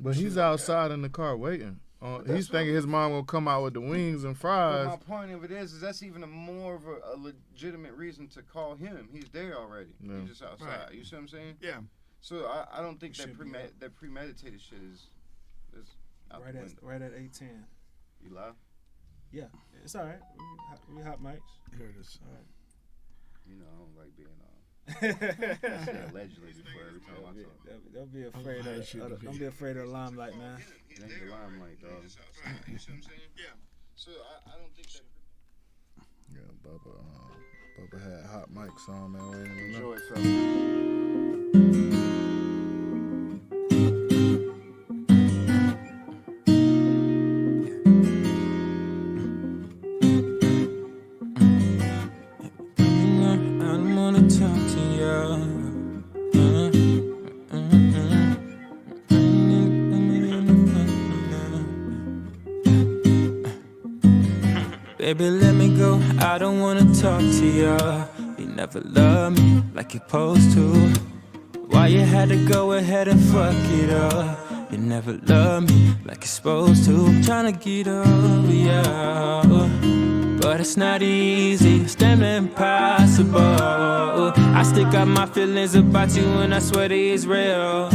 But he's outside in the car waiting. He's thinking his mom will come out with the wings and fries. But my point of it is that's even more of a legitimate reason to call him. He's there already. Yeah. He's just outside. Right. You see what I'm saying? Yeah. So I don't think that premeditated shit is out the window. Right at 8:10. You live? Yeah, it's all right. We hot mics. Here it is. All right. You know, I don't like being on. Allegedly before every time I talk. Don't be afraid of the limelight, man. It ain't the limelight, dog. You see what I'm saying? Yeah. So I don't think that. Yeah, Bubba had hot mics on, man. Waiting to enjoy it, fellas. Baby, let me go, I don't wanna talk to ya. You never loved me like you're supposed to. Why you had to go ahead and fuck it up? You never loved me like you're supposed to. I'm tryna get over ya, but it's not easy, it's damn impossible. I still got my feelings about you and I swear they is real.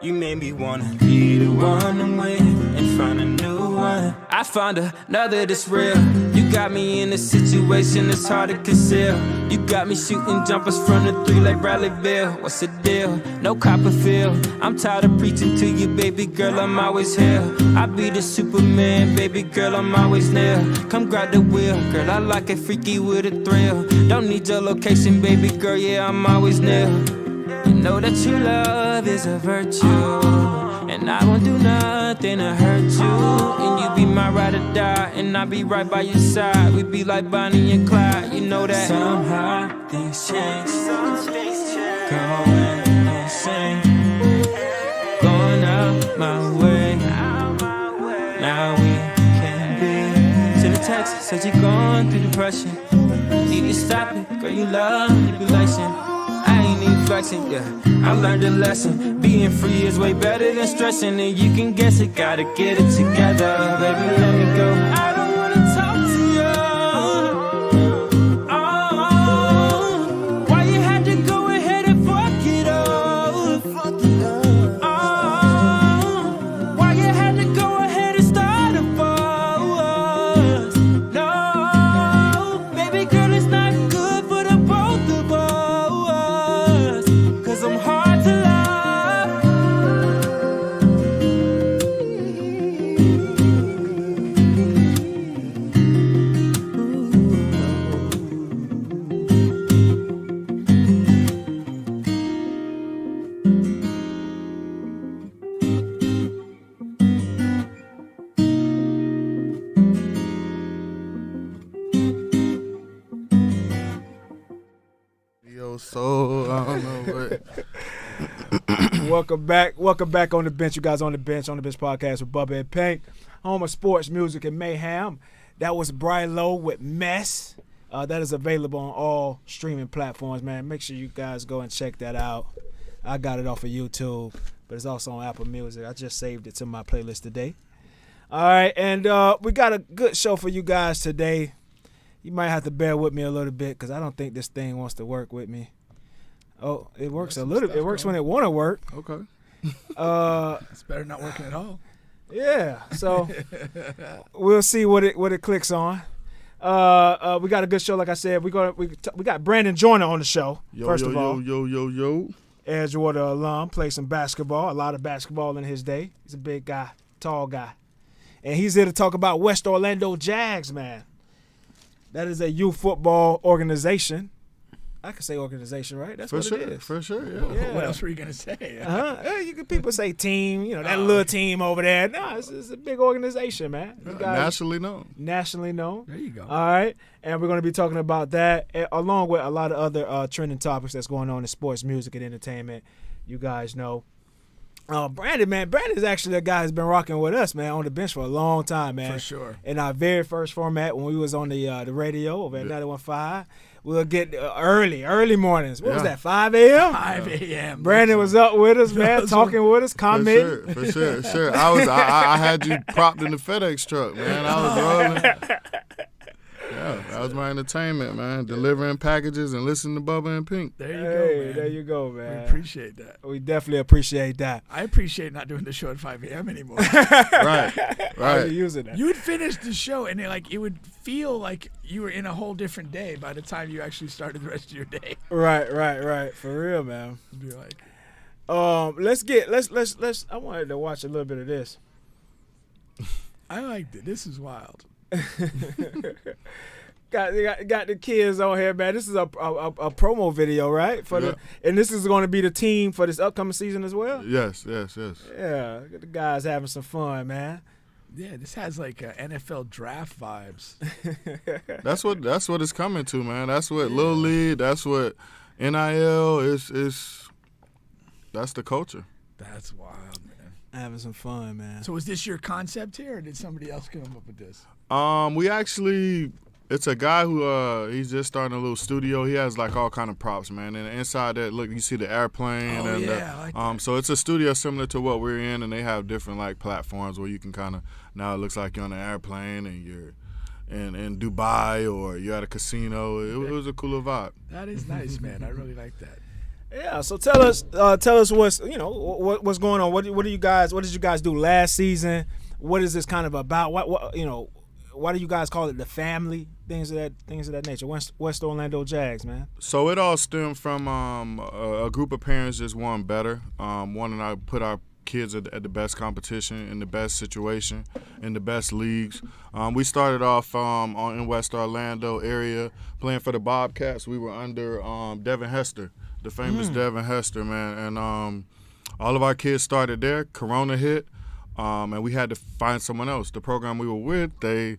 You made me wanna be the one I'm with and find a new one. I found another that's real. You got me in a situation that's hard to conceal. You got me shooting jumpers from the 3 like Bradleyville. What's the deal? No Copperfield. I'm tired of preaching to you, baby girl, I'm always here. I be the Superman, baby girl, I'm always near. Come grab the wheel, girl, I like it freaky with a thrill. Don't need your location, baby girl, yeah, I'm always near. You know that your love is a virtue, and I won't do nothing to hurt you. And you be my ride or die, and I'll be right by your side. We be like Bonnie and Clyde, you know that. Somehow things change, going insane, going out my way. Now we can be. Send a text, said you're going through depression. Need to stop it, girl, you love manipulation. I ain't even flexing, yeah. I learned a lesson. Being free is way better than stressing, and you can guess it. Gotta get it together, baby. Let me go. I don't wanna talk to you. Oh, why you had to go ahead and fuck it up? Oh, why you had to go ahead and start a fuss? No, baby girl, it's not good for the both of us. I'm hard to love. Yo, so I don't know what. Welcome back on the bench. You guys on the bench podcast with Bubba and Pink, home of sports, music, and mayhem. That was Brian Lowe with Mess. That is available on all streaming platforms, man. Make sure you guys go and check that out. I got it off of YouTube, but it's also on Apple Music. I just saved it to my playlist today. All right, and we got a good show for you guys today. You might have to bear with me a little bit because I don't think this thing wants to work with me. Oh, it works a little. It works when it want to work. Okay. It's better not working at all. Yeah. So we'll see what it clicks on. We got a good show, like I said. We got Brandon Joyner on the show. First of all, Edgewater alum, played some basketball, a lot of basketball in his day. He's a big guy, tall guy, and he's here to talk about West Orlando Jags, man. That is a youth football organization. I can say organization, right? That's what it is. For sure, yeah. What else were you going to say? People say team, that little team over there. No, it's a big organization, man. Nationally known. Nationally known. There you go. All right. And we're going to be talking about that along with a lot of other trending topics that's going on in sports, music, and entertainment. You guys know. Brandon, man. Brandon's actually a guy who's been rocking with us, man, on the bench for a long time, man. For sure. In our very first format when we was on the radio over at 91.5, we'll get early mornings. What was that, 5 a.m.? 5 a.m. Brandon was up with us, man, talking with us, commenting. For sure. I had you propped in the FedEx truck, man. I was rolling. Yeah, that was my entertainment, man. Delivering packages and listening to Bubba and Pink. There you go, man. There you go, man. We appreciate that. We definitely appreciate that. I appreciate not doing the show at 5 a.m. anymore. Right. How are you using that? You would finish the show, and it would feel like you were in a whole different day by the time you actually started the rest of your day. Right. For real, man. It'd be like, let's. I wanted to watch a little bit of this. I liked it. This is wild. Got the kids on here, man. This is a promo video, right? And this is going to be the team for this upcoming season as well. Yes. Yeah, the guys having some fun, man. Yeah, this has like NFL draft vibes. That's what it's coming to, man. That's what Little League. That's what NIL is. That's the culture. That's wild, man. Having some fun, man. So is this your concept here, or did somebody else come up with this? We actually, it's a guy who he's just starting a little studio. He has like all kind of props, man. And inside that, look, you see the airplane. Oh, and yeah, I like that. So it's a studio similar to what we're in, and they have different like platforms where you can kind of, now it looks like you're on an airplane and you're in Dubai or you're at a casino. It was a cooler vibe. That is nice, man. I really like that. Yeah, so tell us what's what's going on. What did you guys do last season? What is this kind of about? Why do you guys call it the family? Things of that nature. West Orlando Jags, man. So it all stemmed from a group of parents just wanting better. Wanting to put our kids at the best competition, in the best situation, in the best leagues. We started off in West Orlando area playing for the Bobcats. We were under Devin Hester, the famous Devin Hester, man. And all of our kids started there. Corona hit. And we had to find someone else. The program we were with, they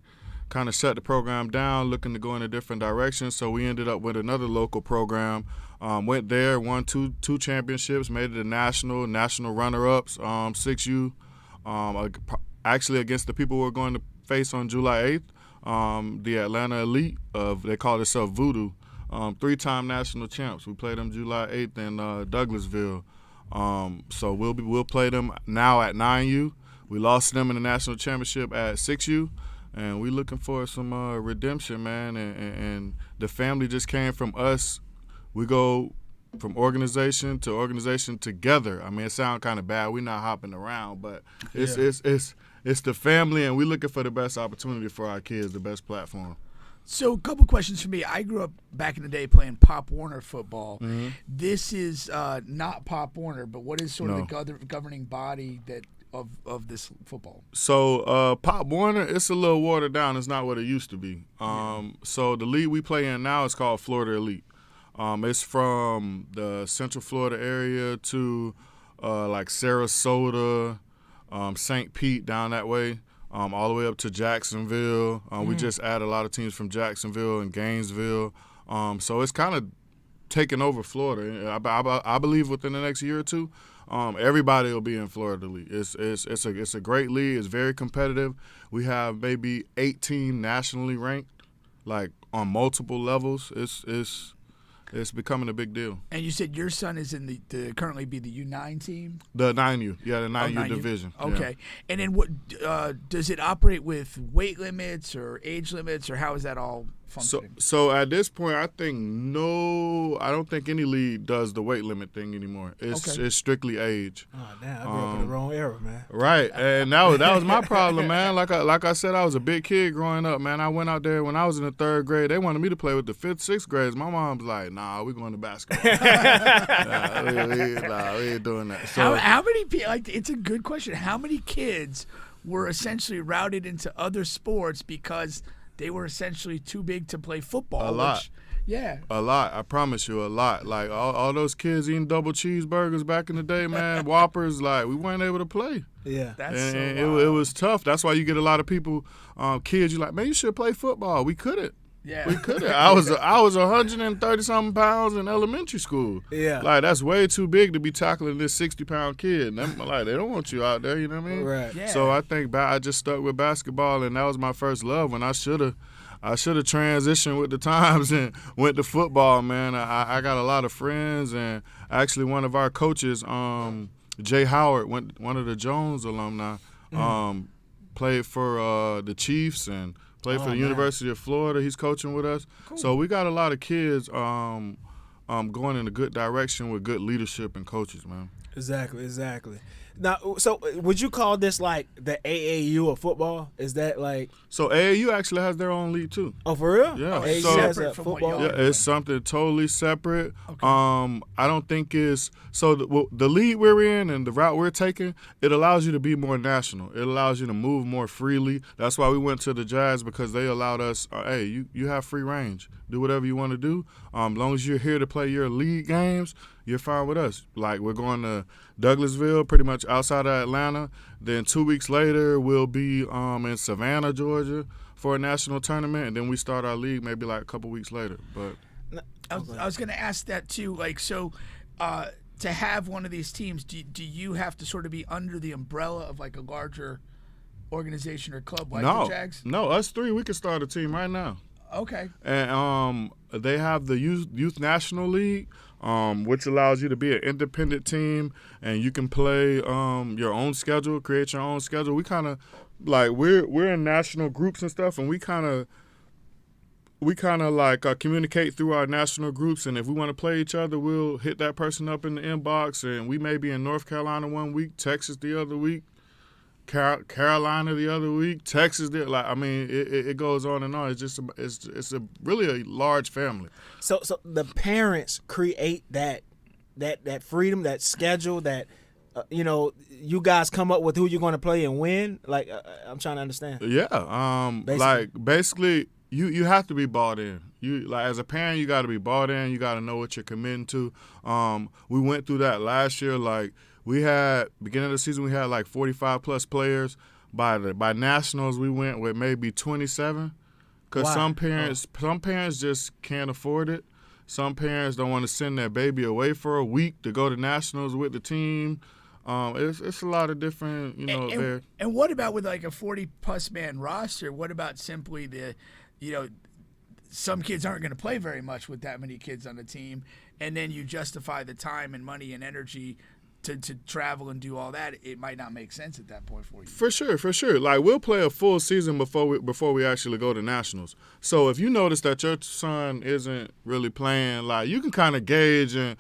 kind of shut the program down, looking to go in a different direction. So we ended up with another local program. Went there, won two championships, made it a national runner-ups, 6U. Actually against the people we're going to face on July 8th, the Atlanta Elite they call themselves Voodoo. 3-time national champs. We played them July 8th in Douglasville. So we'll play them now at 9U. We lost them in the national championship at 6U, and we're looking for some redemption, man. And the family just came from us. We go from organization to organization together. I mean, it sounds kind of bad. We're not hopping around, but it's the family, and we're looking for the best opportunity for our kids, the best platform. So a couple questions for me. I grew up back in the day playing Pop Warner football. Mm-hmm. This is not Pop Warner, but what is sort of the governing body of this football? So Pop Warner, it's a little watered down. It's not what it used to be. So the league we play in now is called Florida Elite. It's from the Central Florida area to like Sarasota, St. Pete down that way. All the way up to Jacksonville. We just added a lot of teams from Jacksonville and Gainesville. So it's kind of taking over Florida. I believe within the next year or two, everybody will be in Florida League. It's a great league. It's very competitive. We have maybe 18 nationally ranked, like on multiple levels. It's becoming a big deal. And you said your son is in the currently be the U9 team? The 9U, yeah, the 9U division. Okay. Yeah. And then what does it operate with weight limits or age limits, or how is that all functioning? So at this point, I don't think any league does the weight limit thing anymore. It's strictly age. Oh, damn, I grew up in the wrong era, man. Right, and that was my problem, man. Like I said, I was a big kid growing up, man. I went out there when I was in the 3rd grade. They wanted me to play with the 5th, 6th grades. My mom's like, nah, we're going to basketball. we ain't doing that. So, how many people, it's a good question. How many kids were essentially routed into other sports because they were essentially too big to play football? A lot. Yeah. A lot. I promise you, a lot. Like all those kids eating double cheeseburgers back in the day, man, Whoppers, like we weren't able to play. Yeah. It was tough. That's why you get a lot of people, kids, you're like, man, you should play football. We couldn't. Yeah. We could have. I was 130 something pounds in elementary school. Yeah. Like that's way too big to be tackling this 60-pound kid. And like they don't want you out there. You know what I mean? Right. Yeah. So I think I just stuck with basketball, and that was my first love. When I should have transitioned with the times and went to football. Man, I got a lot of friends, and actually one of our coaches, Jay Howard, one of the Jones alumni, played for the Chiefs and played for the University of Florida. He's coaching with us. Cool. So we got a lot of kids going in a good direction with good leadership and coaches, man. Exactly. Now, so would you call this like the AAU of football? Is that like? So AAU actually has their own league too. Oh, for real? Yeah. AAU So, has a football. Yeah, it's something totally separate. Okay. I don't think it's so. The league we're in and the route we're taking, it allows you to be more national. It allows you to move more freely. That's why we went to the Jags, because they allowed us. Hey, you have free range. Do whatever you want to do. As long as you're here to play your league games, you're fine with us. Like, we're going to Douglasville, pretty much outside of Atlanta. Then 2 weeks later, we'll be in Savannah, Georgia for a national tournament. And then we start our league maybe like a couple weeks later. But I was going to ask that too. Like, so to have one of these teams, do you have to sort of be under the umbrella of like a larger organization or club like the Jags? No, us three, we can start a team right now. Okay. And they have the Youth National League, which allows you to be an independent team, and you can play your own schedule, create your own schedule. We kind of like we're in national groups and stuff, and we kind of like communicate through our national groups. And if we want to play each other, we'll hit that person up in the inbox, and we may be in North Carolina one week, Texas the other week, Carolina the other week, Texas. It goes on and on. It's just it's a really a large family. So the parents create that freedom, that schedule, that you guys come up with who you're going to play and when. Like I'm trying to understand. Yeah. Basically, you have to be bought in. You like as a parent, you got to be bought in. You got to know what you're committing to. We went through that last year. Like, we had beginning of the season, we had like 45 plus players. By nationals, we went with maybe 27. Because some parents just can't afford it. Some parents don't want to send their baby away for a week to go to nationals with the team. It's a lot of different, there. And what about with like a 40-plus man roster? What about simply some kids aren't going to play very much with that many kids on the team, and then you justify the time and money and energy to travel and do all that. It might not make sense at that point for you. For sure. Like, we'll play a full season before we actually go to nationals. So if you notice that your son isn't really playing, like, you can kind of gauge, and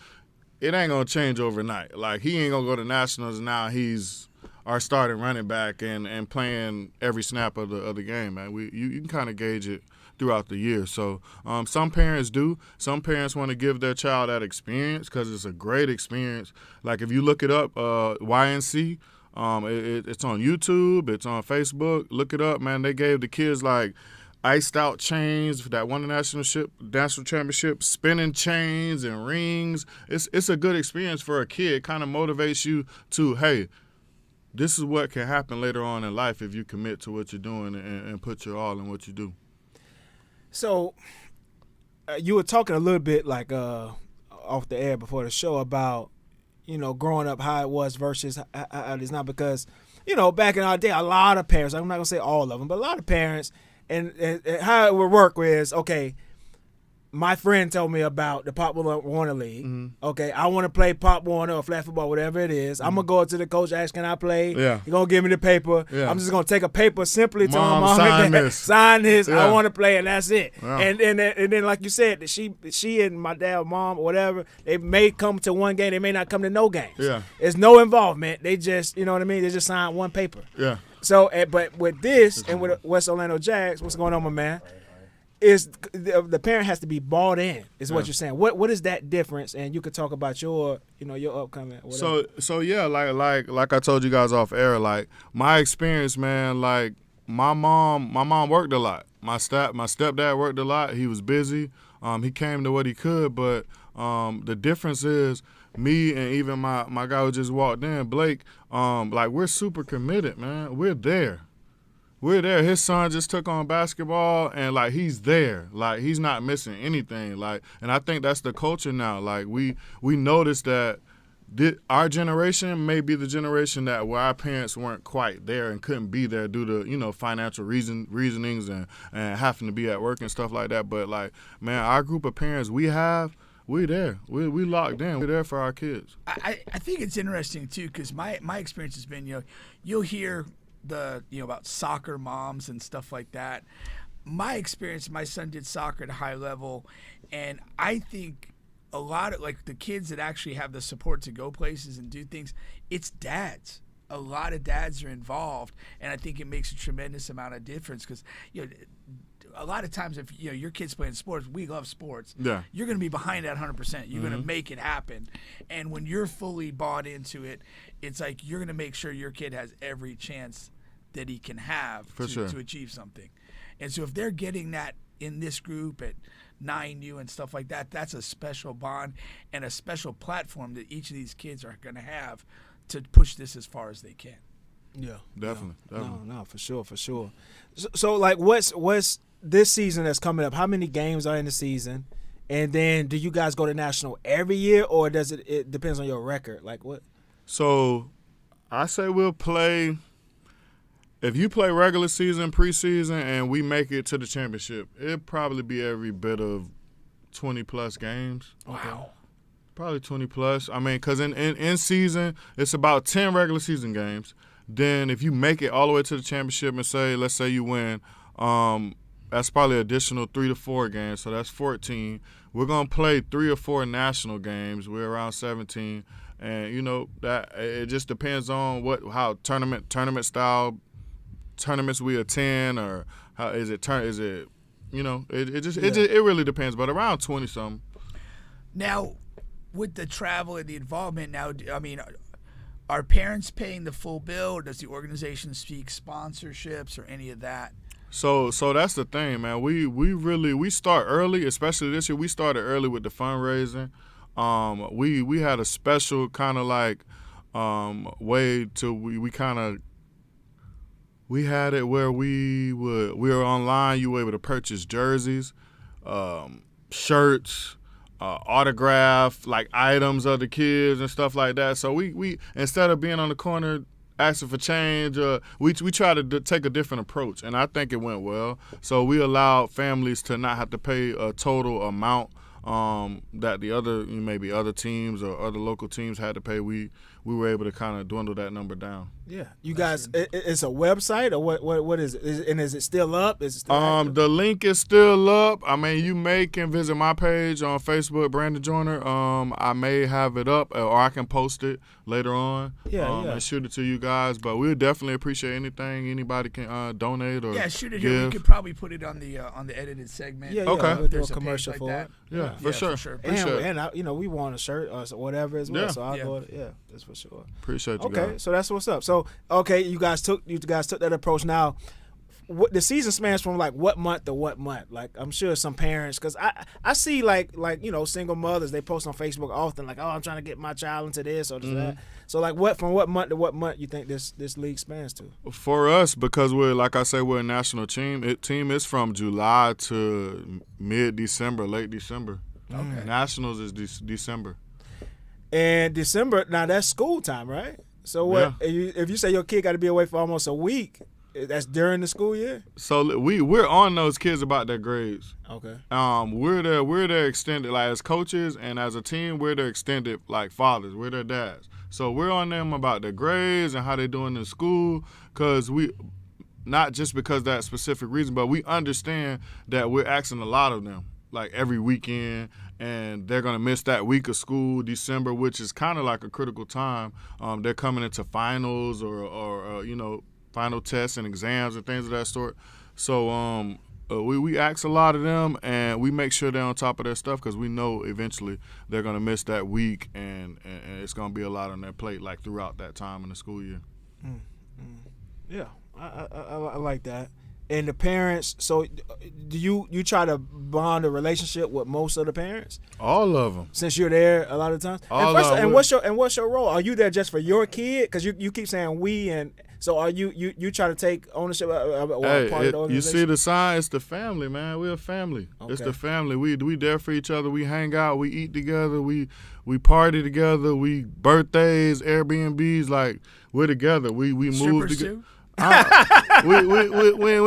it ain't gonna change overnight. Like, he ain't gonna go to nationals and now he's our starting running back and playing every snap of the game, man. You can kind of gauge it throughout the year. So some parents do. Some parents want to give their child that experience because it's a great experience. Like, if you look it up, YNC, it's on YouTube, it's on Facebook. Look it up, man. They gave the kids like iced out chains that won the national championship, spinning chains and rings. It's a good experience for a kid. It kind of motivates you to, hey, this is what can happen later on in life if you commit to what you're doing and put your all in what you do. So you were talking a little bit like off the air before the show about, growing up, how it was versus how it is now, because, back in our day, a lot of parents, I'm not going to say all of them, but a lot of parents, and how it would work is, okay, my friend told me about the Pop Warner League. Mm-hmm. Okay, I want to play Pop Warner or flag football, whatever it is. Mm-hmm. I'm going to go up to the coach, ask, can I play? Yeah. He's going to give me the paper. Yeah. I'm just going to take a paper simply to Mom, sign this. Yeah. I want to play, and that's it. Yeah. And then, like you said, she and my dad, mom, or whatever, they may come to one game. They may not come to no games. Yeah. There's no involvement. They just, you know what I mean? They just sign one paper. Yeah. So, but with this and with West Orlando Jags, what's going on, my man? Is the parent has to be bought in, is what you're saying. What is that difference? And you could talk about your upcoming. Whatever. So yeah, like I told you guys off air, like, my experience, man, like, my mom worked a lot. My stepdad worked a lot. He was busy. He came to what he could, but the difference is me and even my guy who just walked in, Blake, like, we're super committed, man. We're there. we're there. His son just took on basketball, and like he's there. Like he's not missing anything. Like, and I think that's the culture now. Like we noticed that our generation may be the generation that where our parents weren't quite there and couldn't be there due to financial reasonings and having to be at work and stuff like that. But like, man, our group of parents we there. We locked in. We're there for our kids. I think it's interesting too because my experience has been you'll hear about soccer moms and stuff like that. My experience, my son did soccer at a high level, and I think a lot of like the kids that actually have the support to go places and do things, it's dads. A lot of dads are involved, and I think it makes a tremendous amount of difference because a lot of times if your kid's playing sports, we love sports. Yeah. You're going to be behind that 100%. You're going to make it happen. And when you're fully bought into it, it's like you're going to make sure your kid has every chance that he can have to achieve something. And so if they're getting that in this group at 9U and stuff like that, that's a special bond and a special platform that each of these kids are going to have to push this as far as they can. Yeah, definitely. No, for sure. So like, what's this season that's coming up? How many games are in the season? And then do you guys go to national every year, or does it depends on your record? Like what? So I say we'll play. If you play regular season, preseason, and we make it to the championship, it'll probably be every bit of 20-plus games. Wow. Probably 20-plus. I mean, because in season, it's about 10 regular season games. Then if you make it all the way to the championship and let's say you win, that's probably additional 3 to 4 games, so that's 14. We're going to play 3 or 4 national games. We're around 17. And, that it just depends on how tournament style tournaments we attend, or how it really depends, but around 20 something. Now with the travel and the involvement are parents paying the full bill, or does the organization seek sponsorships or any of that? So that's the thing, man. We start early, especially this year. We started early with the fundraising. We had a special kind of like way to we had it where we were online. You were able to purchase jerseys, shirts, autograph like items of the kids and stuff like that. So we instead of being on the corner asking for change, we try to take a different approach, and I think it went well. So we allowed families to not have to pay a total amount that the other teams or other local teams had to pay. We were able to kind of dwindle that number down. Yeah, you guys, it's a website or what is it? And is it still up? Is it still active? The link is still up. I mean, you can visit my page on Facebook, Brandon Joyner. I may have it up, or I can post it later on. And shoot it to you guys. But we would definitely appreciate anything anybody can donate or shoot it give. here. We could probably put it on the edited segment. Okay. We'll do a commercial for it. Yeah, for sure. And we want a shirt or whatever as well. So I'll go. Yeah, that's for sure. Appreciate you guys. Okay, so that's what's up. So you guys took that approach. Now, the season spans from like what month to what month? Like I'm sure some parents, because I see like single mothers, they post on Facebook often like, oh, I'm trying to get my child into this or that. So like from what month to what month you think this league spans to? For us, because we're a national team. Team is from July to mid-December, late December. Okay. Nationals is December. And December, now that's school time, right? So what? Yeah. If you say your kid got to be away for almost a week, that's during the school year? So we're on those kids about their grades. Okay. We're their extended, like as coaches and as a team, we're their extended like fathers. We're their dads. So we're on them about their grades and how they're doing in school, because not just because that specific reason, but we understand that we're asking a lot of them, like every weekend, and they're going to miss that week of school, December, which is kind of like a critical time. They're coming into finals or final tests and exams and things of that sort. So we ask a lot of them, and we make sure they're on top of their stuff, because we know eventually they're going to miss that week, and it's going to be a lot on their plate like throughout that time in the school year. Yeah, I like that. And the parents, so do you try to bond a relationship with most of the parents? All of them. Since you're there a lot of times. And what's your role? Are you there just for your kid? Because you keep saying we, and So are you try to take ownership or part of the organization? You see the sign? It's the family, man. We're a family. Okay. It's the family. We there for each other. We hang out. We eat together. We party together. We birthdays, Airbnbs. Like we're together. We move together. We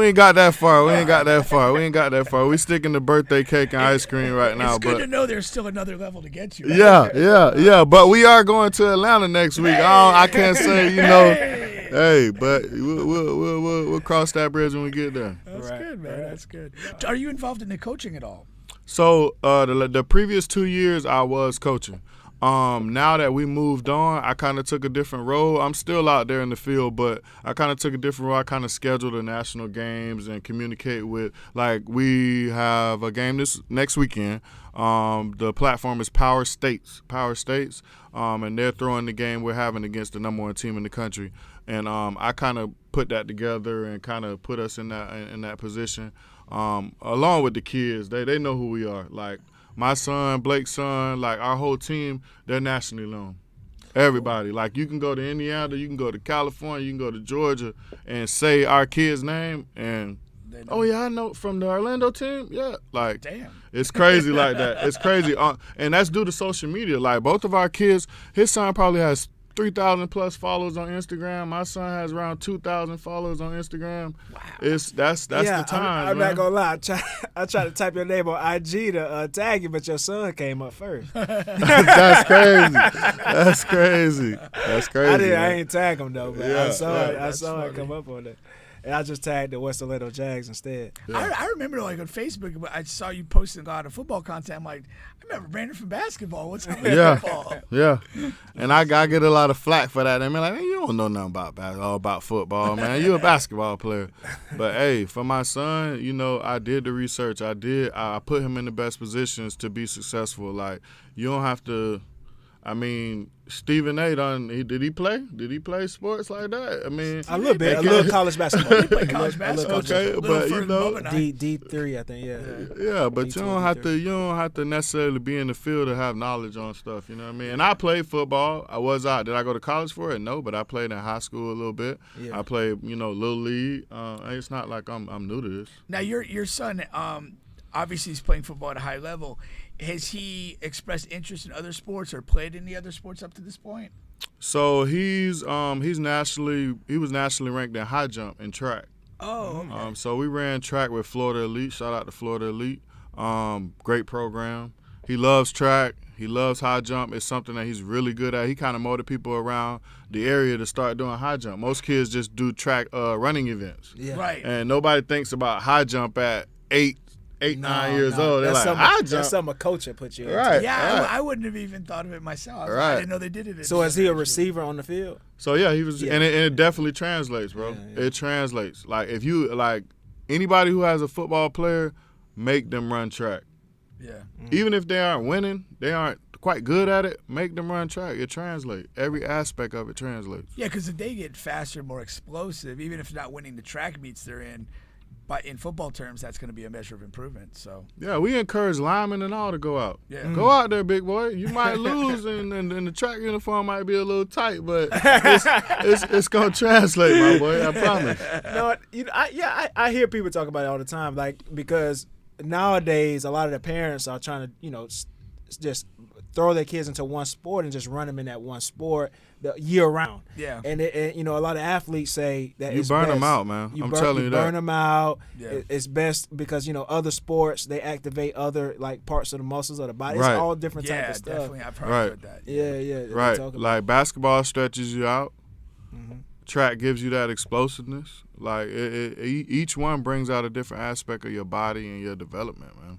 ain't got that far. We ain't got that far. We sticking to birthday cake and ice cream right now. It's good to know there's still another level to get you. Right? Yeah. But we are going to Atlanta next week. I can't say, Hey, but we'll cross that bridge when we get there. That's good, man. That's good. Are you involved in the coaching at all? So the previous 2 years I was coaching. Now that we moved on, I kind of took a different role. I'm still out there in the field, but I kind of took a different role. I kind of schedule the national games and communicate with, like, we have a game this next weekend. The platform is Power States, and they're throwing the game we're having against the number 1 team in the country. And I kind of put that together and kind of put us in that position, along with the kids. They know who we are. Like, my son, Blake's son, like our whole team, they're nationally known. Everybody. Like, you can go to Indiana, you can go to California, you can go to Georgia and say our kid's name and, oh, yeah, I know from the Orlando team. Yeah. Like, damn. It's crazy like that. It's crazy. And that's due to social media. Like, both of our kids, his son probably has 3,000 plus followers on Instagram. My son has around 2,000 followers on Instagram. Wow. That's the time. I'm not gonna lie. I tried to type your name on IG to tag you, but your son came up first. That's crazy. I ain't tag him though, but I saw it come up on it. And I just tagged the West Orlando Jags instead. Yeah. I remember, like, on Facebook, I saw you posting a lot of football content. I'm like, I remember Brandon from basketball. What's up with football? Yeah. And I get a lot of flack for that. I mean, like, hey, you don't know nothing about football, man. You a basketball player. But, hey, for my son, I did the research. I put him in the best positions to be successful. Like, you don't have to. I mean, Stephen A. Did he play? Did he play sports like that? I mean, a little bit, a little college basketball. He played college basketball. Okay, but D3, I think, Yeah, but D2, you don't have to necessarily be in the field to have knowledge on stuff. You know what I mean? And I played football. Did I go to college for it? No, but I played in high school a little bit. Yeah. I played, little league. It's not like I'm new to this. Now your son, obviously he's playing football at a high level. Has he expressed interest in other sports or played any other sports up to this point? So he was nationally ranked in high jump and track. Oh, okay. So we ran track with Florida Elite. Shout out to Florida Elite. Great program. He loves track. He loves high jump. It's something that he's really good at. He kind of motivated people around the area to start doing high jump. Most kids just do track running events. Yeah. Right. And nobody thinks about high jump at 9 years old. They're like, high jump. That's something a coach would put you in. Right. Yeah, right. I wouldn't have even thought of it myself. Right. I didn't know they did it. So is he a receiver on the field? So yeah, he was, and it definitely translates, bro. Yeah. It translates. Like, if you anybody who has a football player, make them run track. Yeah. Even if they aren't winning, they aren't quite good at it, make them run track. It translates. Every aspect of it translates. Yeah, because if they get faster, more explosive, even if they're not winning the track meets they're in, but in football terms, that's going to be a measure of improvement. So yeah, we encourage linemen and all to go out. Yeah, go out there, big boy. You might lose, and the track uniform might be a little tight, but it's going to translate, my boy. I promise. No, I hear people talk about it all the time, like, because nowadays a lot of the parents are trying to just throw their kids into one sport and just run them in that one sport the year round. Yeah. And a lot of athletes say that you burn them out, man. I'm telling you that. Burn them out. Yeah. It's best because other sports, they activate other parts of the muscles of the body. Right. It's all different type of stuff. Yeah, definitely. I've heard about that. Yeah. Right. Like, basketball stretches you out. Mm-hmm. Track gives you that explosiveness. Like, each one brings out a different aspect of your body and your development, man.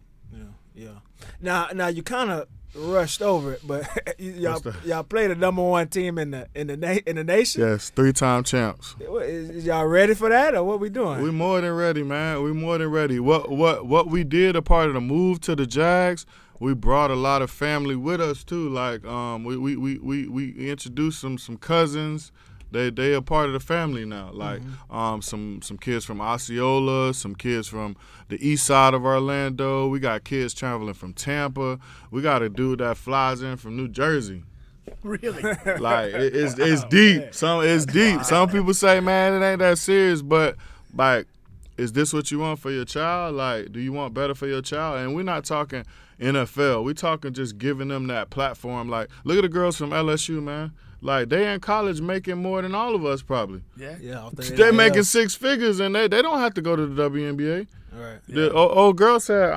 Yeah. Now you kind of rushed over it, but y'all play the number one team in the nation. Yes, 3-time champs. Is y'all ready for that, or what we doing? We more than ready, man. We more than ready. What we did, a part of the move to the Jags, we brought a lot of family with us too. Like, we introduced some cousins. They are part of the family now. Like, some kids from Osceola, some kids from the east side of Orlando. We got kids traveling from Tampa. We got a dude that flies in from New Jersey. Really? Like it's deep. It's deep. Some people say, man, it ain't that serious, but like, is this what you want for your child? Like, do you want better for your child? And we're not talking NFL. We're talking just giving them that platform. Like, look at the girls from LSU, man. Like, they in college making more than all of us probably. Yeah. They're making six figures, and they don't have to go to the WNBA. All right. The old girl said,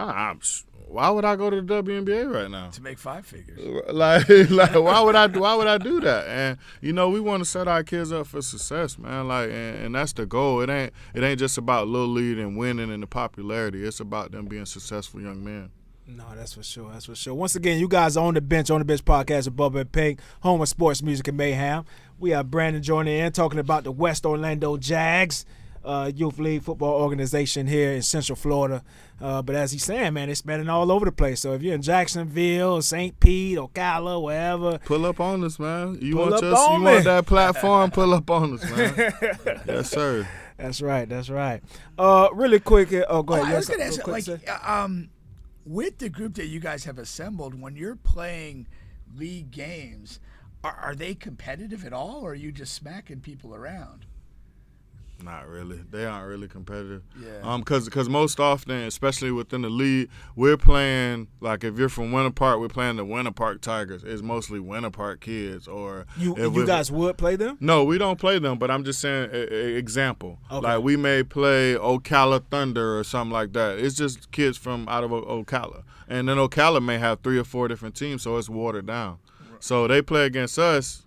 why would I go to the WNBA right now? To make 5 figures. Like why would I do that? And we want to set our kids up for success, man. Like, and that's the goal. It ain't just about little league and winning and the popularity. It's about them being successful young men. No, that's for sure. That's for sure. Once again, you guys are on the bench podcast with Bubba and Pink, home of sports, music, and mayhem. We have Brandon joining in, talking about the West Orlando Jags, youth league football organization here in Central Florida. But as he's saying, man, it's spreading all over the place. So if you're in Jacksonville, St. Pete, Ocala, wherever, pull up on us, man. You pull want that platform? Pull up on us, man. Yes, sir. That's right. Really quick. Oh, go ahead. I was going to ask, like, with the group that you guys have assembled, when you're playing league games, are they competitive at all, or are you just smacking people around? Not really. They aren't really competitive. Yeah. Because most often, especially within the league, we're playing, like, if you're from Winter Park, we're playing the Winter Park Tigers. It's mostly Winter Park kids. Or you guys would play them? No, we don't play them, but I'm just saying example. Okay. Like, we may play Ocala Thunder or something like that. It's just kids from out of Ocala. And then Ocala may have 3 or 4 different teams, so it's watered down. Right. So they play against us.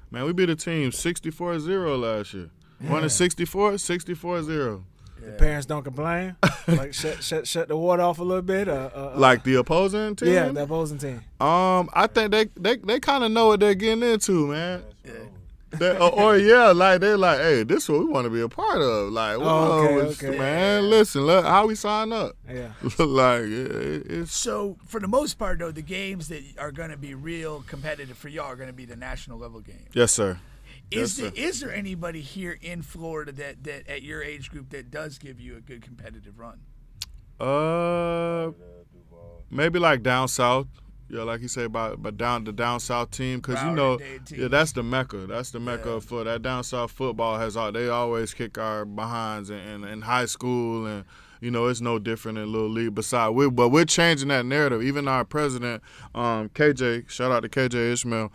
Man, we beat a team 64-0 last year. One is 64-0. The parents don't complain. Like shut the water off a little bit. Like the opposing team. Yeah, the opposing team. I think they kind of know what they're getting into, man. Yeah. Like they're like, hey, this is what we want to be a part of. Like, okay. Man, listen, look how we sign up. Yeah. Like, it's so for the most part, though, the games that are going to be real competitive for y'all are going to be the national level games. Yes, sir. Is there anybody here in Florida that at your age group that does give you a good competitive run? Maybe like down south. Yeah, like you say about the down south team, because that's the mecca. That's the mecca of Florida. That down south football they always kick our behinds in high school, and it's no different in little league. But we're changing that narrative. Even our president, KJ, shout out to KJ Ishmael.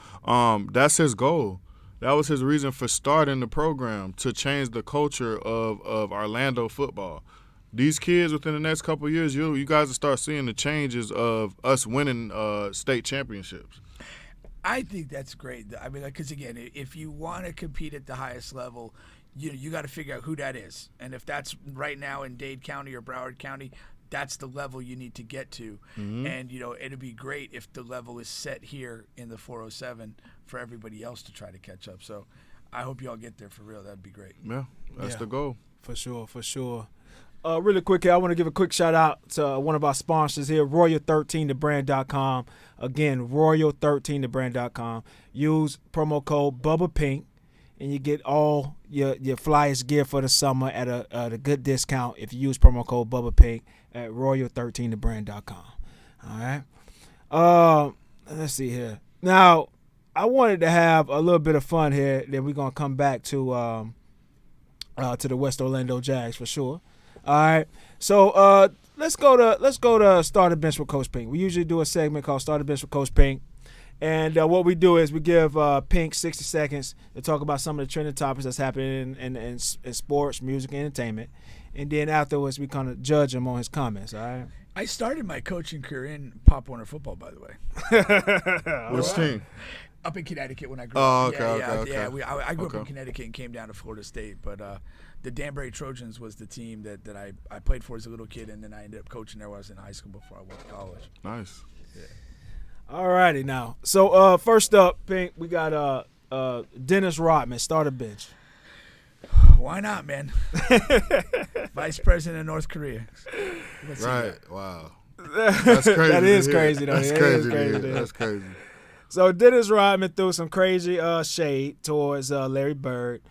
That's his goal. That was his reason for starting the program, to change the culture of Orlando football. These kids, within the next couple of years, you guys will start seeing the changes of us winning state championships. I think that's great. I mean, because again, if you want to compete at the highest level, you got to figure out who that is, and if that's right now in Dade County or Broward County, that's the level you need to get to. Mm-hmm. And it'd be great if the level is set here in the 407 for everybody else to try to catch up. So I hope y'all get there for real. That'd be great. Yeah, that's the goal. For sure. Really quick here, I want to give a quick shout out to one of our sponsors here, Royal13thebrand.com. Again, Royal13thebrand.com. Use promo code BubbaPink, and you get all your Flyers gear for the summer at a good discount if you use promo code BubbaPink at Royal13thebrand.com. All right. Let's see here. Now, I wanted to have a little bit of fun here. Then we're gonna come back to the West Orlando Jags for sure. All right. So let's go to Start the Bench with Coach Pink. We usually do a segment called Start the Bench with Coach Pink. And what we do is we give Pink 60 seconds to talk about some of the trending topics that's happening in sports, music, and entertainment. And then afterwards, we kind of judge him on his comments, all right? I started my coaching career in Pop Warner football, by the way. Which team? Up in Connecticut when I grew up. Okay. Yeah, I grew up in Connecticut and came down to Florida State. But the Danbury Trojans was the team that I played for as a little kid, and then I ended up coaching there when I was in high school before I went to college. Nice. Yeah. All righty now. So first up, Pink, we got Dennis Rodman, Start a Bench. Why not, man? Vice President of North Korea. Right. Wow. That's crazy. That is crazy, though. That's crazy. So Dennis Rodman threw some crazy shade towards Larry Bird,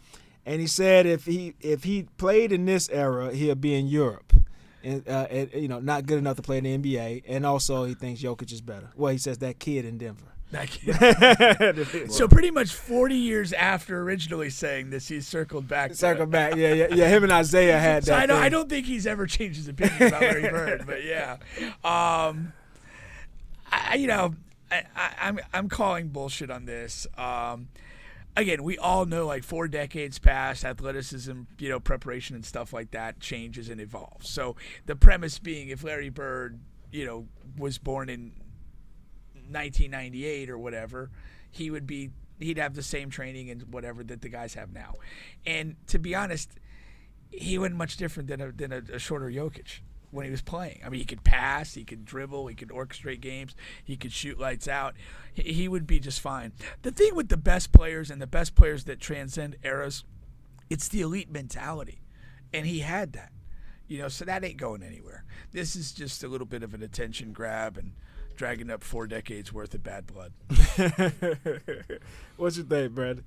and he said if he played in this era, he'll be in Europe, and not good enough to play in the NBA. And also, he thinks Jokic is better. Well, he says that kid in Denver. So pretty much 40 years after originally saying this, he's circled back. Yeah. Him and Isaiah had so that. I don't think he's ever changed his opinion about Larry Bird, but yeah. I'm calling bullshit on this. Again, we all know, like, 4 decades past, athleticism, preparation and stuff like that changes and evolves. So the premise being, if Larry Bird, was born in 1998 or whatever, he'd have the same training and whatever that the guys have now. And to be honest, he wasn't much different than a shorter Jokic when he was playing. I mean, he could pass, he could dribble, he could orchestrate games, he could shoot lights out. He would be just fine. The thing with the best players and the best players that transcend eras, it's the elite mentality. And he had that. So that ain't going anywhere. This is just a little bit of an attention grab and dragging up 4 decades worth of bad blood. What's your think, Brad?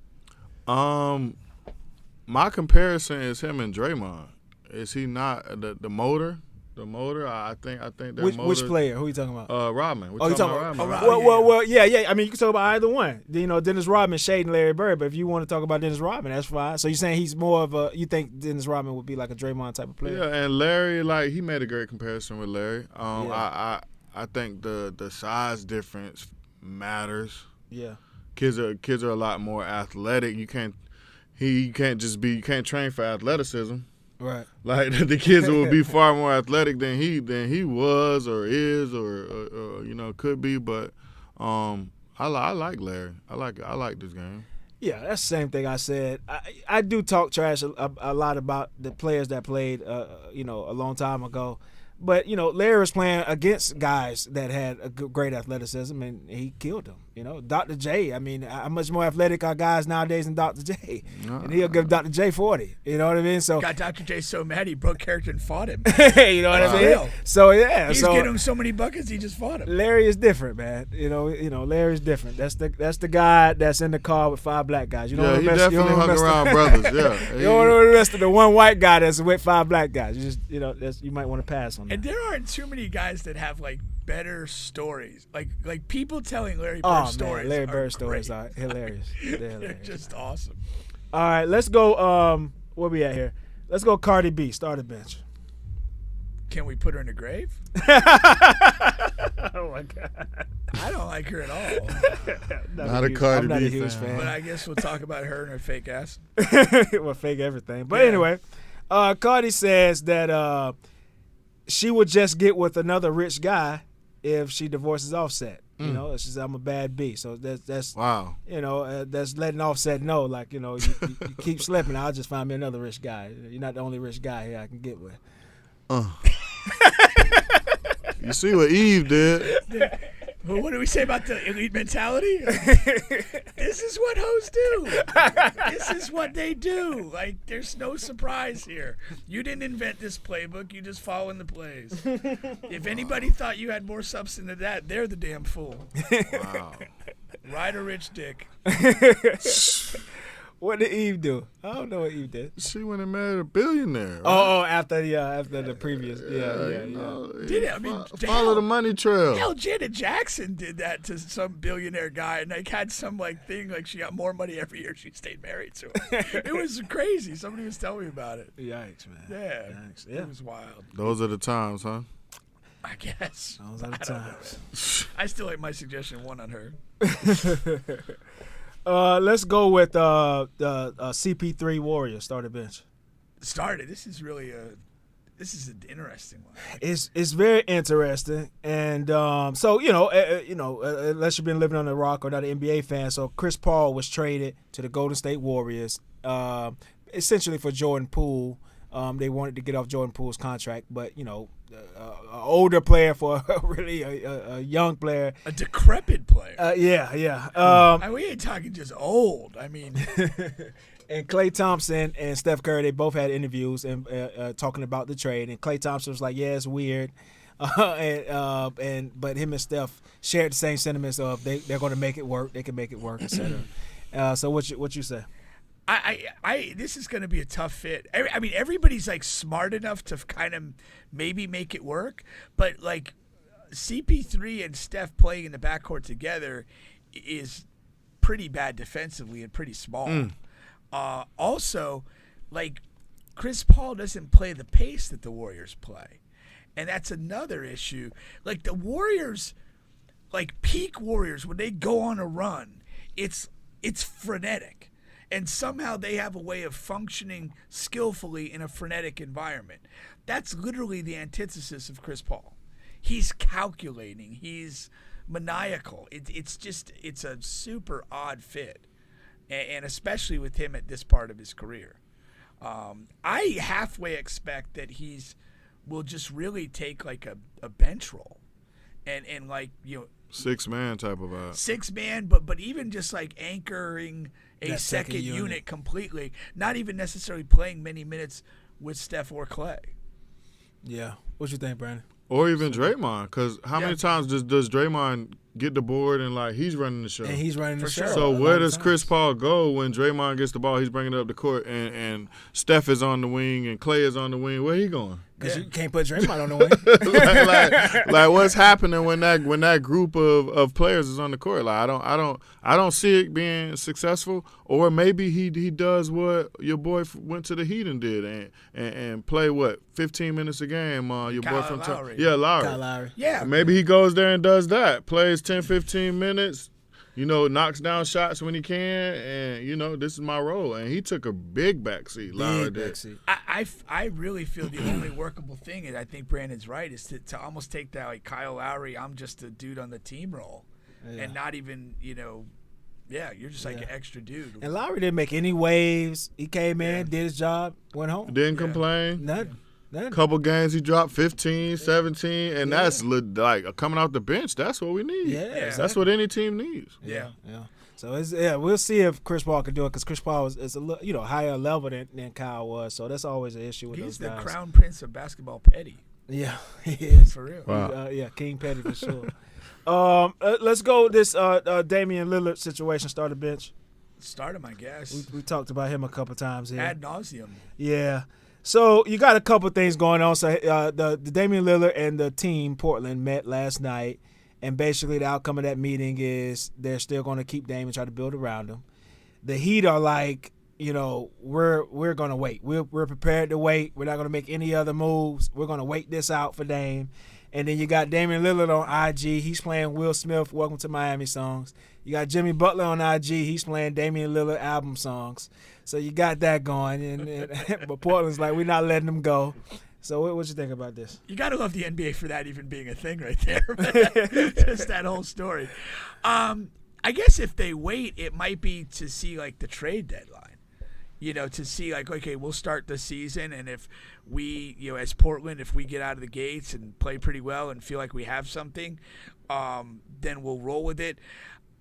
My comparison is him and Draymond. Is he not the motor? The motor, I think that motor. Which player? Who are you talking about? Rodman. You talking about Rodman? Well, yeah. I mean, you can talk about either one. Dennis Rodman shading Larry Bird, but if you want to talk about Dennis Rodman, that's fine. So you're saying he's more of you think Dennis Rodman would be like a Draymond type of player? Yeah, and Larry, like, he made a great comparison with Larry. I think the size difference matters. Yeah. Kids are a lot more athletic. You can't train for athleticism. Right. Like, the kids will be far more athletic than he was or is or could be. But I like Larry. I like this game. Yeah, that's the same thing I said. I do talk trash a lot about the players that played a long time ago. But, Larry was playing against guys that had a great athleticism, and he killed them. Dr. J, I mean, how much more athletic are guys nowadays than Dr. J? And he'll give Dr. J 40. You know what I mean? So got Dr. J so mad he broke character and fought him. You know what I mean? Real. So, yeah. He's getting him so many buckets, he just fought him. Larry is different, man. Larry's different. That's the guy that's in the car with 5 black guys. He definitely hung around brothers, yeah. You don't know the rest of the one white guy that's with 5 black guys. You just, you might want to pass on that. And there aren't too many guys that have, like, better stories. Like people telling Larry Bird stories. Larry Bird stories are hilarious. They're just awesome. All right, let's go. Where we at here? Let's go Cardi B, start a bench. Can we put her in the grave? Oh, my God. I don't like her at all. Not a Cardi B I'm not a huge fan. But I guess we'll talk about her and her fake ass. Well, fake everything. But anyway, Cardi says that she would just get with another rich guy if she divorces Offset. She says, I'm a bad B. So that's wow. That's letting Offset know, like, you keep slipping, I'll just find me another rich guy. You're not the only rich guy here I can get with. You see what Eve did? Well, what do we say about the elite mentality? This is what hoes do. This is what they do. Like, there's no surprise here. You didn't invent this playbook. You just follow in the plays. If anybody thought you had more substance than that, they're the damn fool. Wow. Ride a rich dick. What did Eve do? I don't know what Eve did. She went and married a billionaire. Right? Oh, after the previous, yeah. Did it? I mean, follow the money trail. Hell, Janet Jackson did that to some billionaire guy, and had some thing she got more money every year she stayed married to him. It was crazy. Somebody was telling me about it. Yikes, man. Yeah, Yikes. Yeah. It was wild. Those are the times, huh? I guess. Those are the times. I still like my suggestion one on her. Let's go with the CP3 Warriors starter bench. This is really this is an interesting one. It's very interesting, and unless you've been living on the rock or not an NBA fan, so Chris Paul was traded to the Golden State Warriors, essentially for Jordan Poole. They wanted to get off Jordan Poole's contract, but an older player for really a young player, a decrepit player. Yeah. We ain't talking just old. I mean, and Klay Thompson and Steph Curry, they both had interviews and talking about the trade. And Klay Thompson was like, "Yeah, it's weird," but him and Steph shared the same sentiments of they're going to make it work. They can make it work, etc. So what you say? This is going to be a tough fit. I mean, everybody's smart enough to kind of maybe make it work, but CP3 and Steph playing in the backcourt together, is pretty bad defensively and pretty small. Also, like, Chris Paul doesn't play the pace that the Warriors play. And that's another issue. Like, the Warriors, like peak Warriors, when they go on a run, it's frenetic. And somehow they have a way of functioning skillfully in a frenetic environment. That's literally the antithesis of Chris Paul. He's calculating. He's maniacal. It's a super odd fit. And especially with him at this part of his career. I halfway expect that will just really take like a bench role. And like, you know, 6-man type of vibe. 6-man, but even just like anchoring a second unit completely, not even necessarily playing many minutes with Steph or Clay. Yeah. What you think, Brandon? Or even Draymond, because how many times does Draymond get the board and, like, he's running the show? And he's running the show. So where does Chris Paul go when Draymond gets the ball? He's bringing it up the court, and Steph is on the wing and Clay is on the wing. Where he going? Because you can't put Draymond on the wing. like what's happening when that group of players is on the court? Like I don't see it being successful. Or maybe he does what your boy went to the Heat and did and play 15 minutes a game. Your boy from Lowry. Lowry. Kyle Lowry. Yeah. Maybe he goes there and does that. Plays 10, 15 minutes. You know, knocks down shots when he can, and, this is my role. And he took a big backseat. Lowry did. I really feel the only workable thing, and I think Brandon's right, is to almost take that, like, Kyle Lowry, I'm just a dude on the team role. Yeah. And not even, you're just like an extra dude. And Lowry didn't make any waves. He came in, did his job, went home. Didn't complain. Nothing. Couple games he dropped 15, 17, and that's like coming off the bench. That's what we need. Yeah, exactly. That's what any team needs. Yeah. So we'll see if Chris Paul can do it because Chris Paul is a little, higher level than Kyle was. So that's always an issue with He's those guys. He's the crown prince of basketball petty. Yeah, he is for real. Wow. King Petty for sure. Let's go this Damian Lillard situation. Start the bench. Start him, I guess. We talked about him a couple times here. Ad nauseum. Yeah. So you got a couple things going on. So the Damian Lillard and the team, Portland, met last night. And basically the outcome of that meeting is they're still going to keep Dame and try to build around him. The Heat are like, we're going to wait. We're prepared to wait. We're not going to make any other moves. We're going to wait this out for Dame. And then you got Damian Lillard on IG. He's playing Will Smith Welcome to Miami songs. You got Jimmy Butler on IG. He's playing Damian Lillard album songs. So you got that going. But Portland's like, we're not letting them go. So what you think about this? You got to love the NBA for that even being a thing right there. Just that whole story. I guess if they wait, it might be to see, like, the trade deadline. To see, like, okay, we'll start the season, and if we, as Portland, if we get out of the gates and play pretty well and feel like we have something, then we'll roll with it.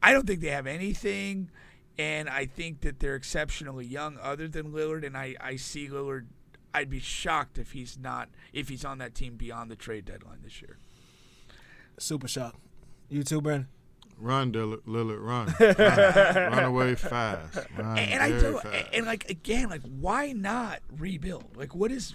I don't think they have anything, and I think that they're exceptionally young other than Lillard, and I see Lillard. I'd be shocked if he's on that team beyond the trade deadline this year. Super shocked. You too, Brandon? Run, Lillard, run. Run away fast. And like, again, like, why not rebuild? Like, what is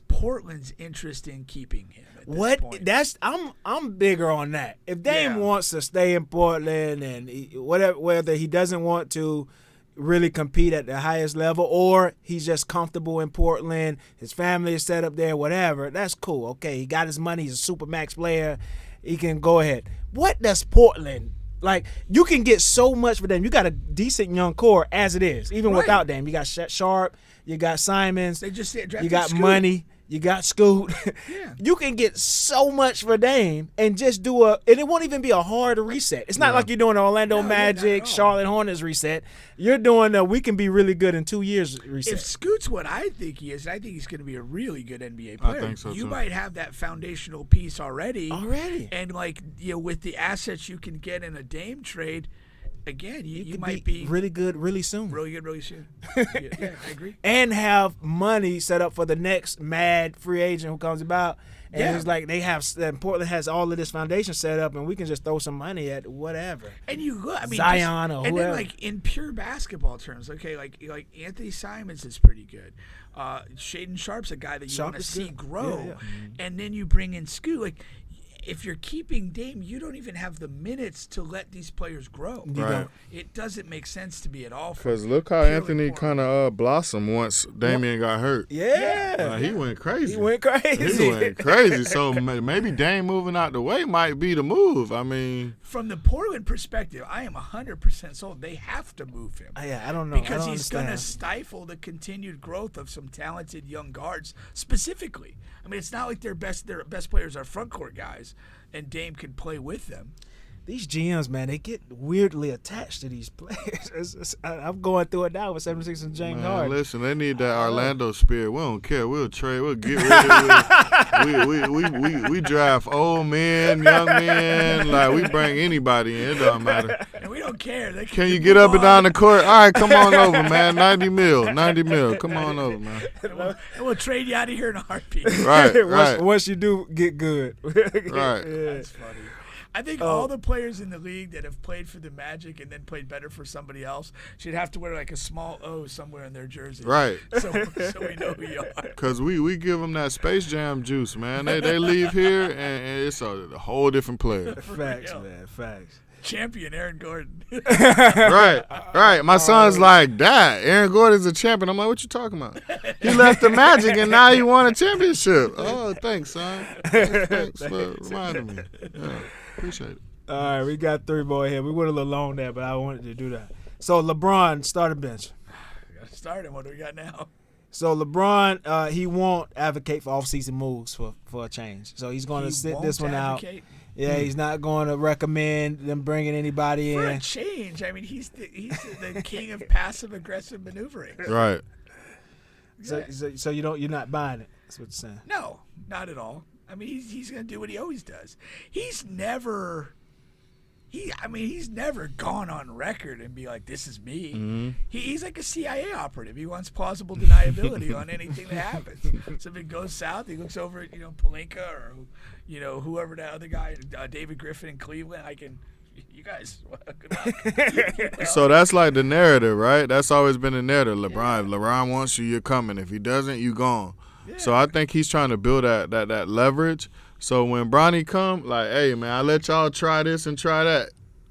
Portland's interest in keeping him at this point? I'm bigger on that. If Dame wants to stay in Portland and whether he doesn't want to really compete at the highest level or he's just comfortable in Portland, his family is set up there, whatever, that's cool. Okay, he got his money, he's a supermax player. He can go ahead. What does Portland like? You can get so much for them. You got a decent young core as it is, even without them. You got Sharp, you got Simons, you got Scoot. Money, you got Scoot. Yeah. You can get so much for Dame and just and it won't even be a hard reset. It's not like you're doing an Orlando Magic, Charlotte Hornets reset. You're doing we can be really good in 2 years reset. If Scoot's what I think he is, I think he's going to be a really good NBA player. I think so, you too. might have that foundational piece already. And like, with the assets you can get in a Dame trade, again, you might be really good really soon. Really good really soon. Yeah, I agree. And have money set up for the next mad free agent who comes about. And it's like Portland has all of this foundation set up, and we can just throw some money at whatever. And Zion or whoever. And then, like, in pure basketball terms, okay, like Anthony Simons is pretty good. Shaden Sharp's a guy that you want to see grow. Yeah. And then you bring in Scoot. Like, if you're keeping Dame, you don't even have the minutes to let these players grow. Right. It doesn't make sense to me at all. Because look how Anthony kind of blossomed once Damian got hurt. Yeah. He went crazy. He went crazy. So maybe Dame moving out the way might be the move. I mean, from the Portland perspective, I am 100% sold. They have to move him. Yeah, I don't know. Because he's going to stifle the continued growth of some talented young guards specifically. I mean, it's not like their best players are front court guys, and Dame can play with them. These GMs, man, they get weirdly attached to these players. I'm going through it now with 76 and James Harden. Listen, they need that Orlando spirit. We don't care. We'll trade. We'll get rid of it. We draft old men, young men. Like, we bring anybody in. It doesn't matter. And we don't care. Can you get up and down the court? All right, come on over, man. 90 mil. Come on over, man. And we'll trade you out of here in a heartbeat. Right. Once you do, get good. Right. That's funny. I think all the players in the league that have played for the Magic and then played better for somebody else should have to wear like a small O somewhere in their jersey. Right. So we know who you are. Because we give them that Space Jam juice, man. They leave here, and it's a whole different player. Facts, man. Facts. Champion Aaron Gordon. Right. My son's like, Dad, Aaron Gordon's a champion. I'm like, what you talking about? He left the Magic, and now he won a championship. Oh, thanks, son. Thanks for reminding me. Yeah. Appreciate it. All right, we got 3 more here. We went a little long there, but I wanted to do that. So, LeBron, starting bench. Got to start him. What do we got now? So, LeBron, he won't advocate for offseason moves for a change. So, he's going to sit this one out. Yeah, he's not going to recommend them bringing anybody in. For a change. I mean, he's the king of passive-aggressive maneuvering. Right. So you're not buying it. That's what you're saying. No, not at all. I mean, he's going to do what he always does. He's never gone on record and be like, this is me. Mm-hmm. He's like a CIA operative. He wants plausible deniability on anything that happens. So if it goes south, he looks over at, Pelinka or, whoever that other guy, David Griffin in Cleveland. You guys, good luck. So that's like the narrative, right? That's always been the narrative. LeBron, if LeBron wants you, you're coming. If he doesn't, you gone. Yeah. So I think he's trying to build that leverage. So when Bronny come, like, hey man, I let y'all try this and try that.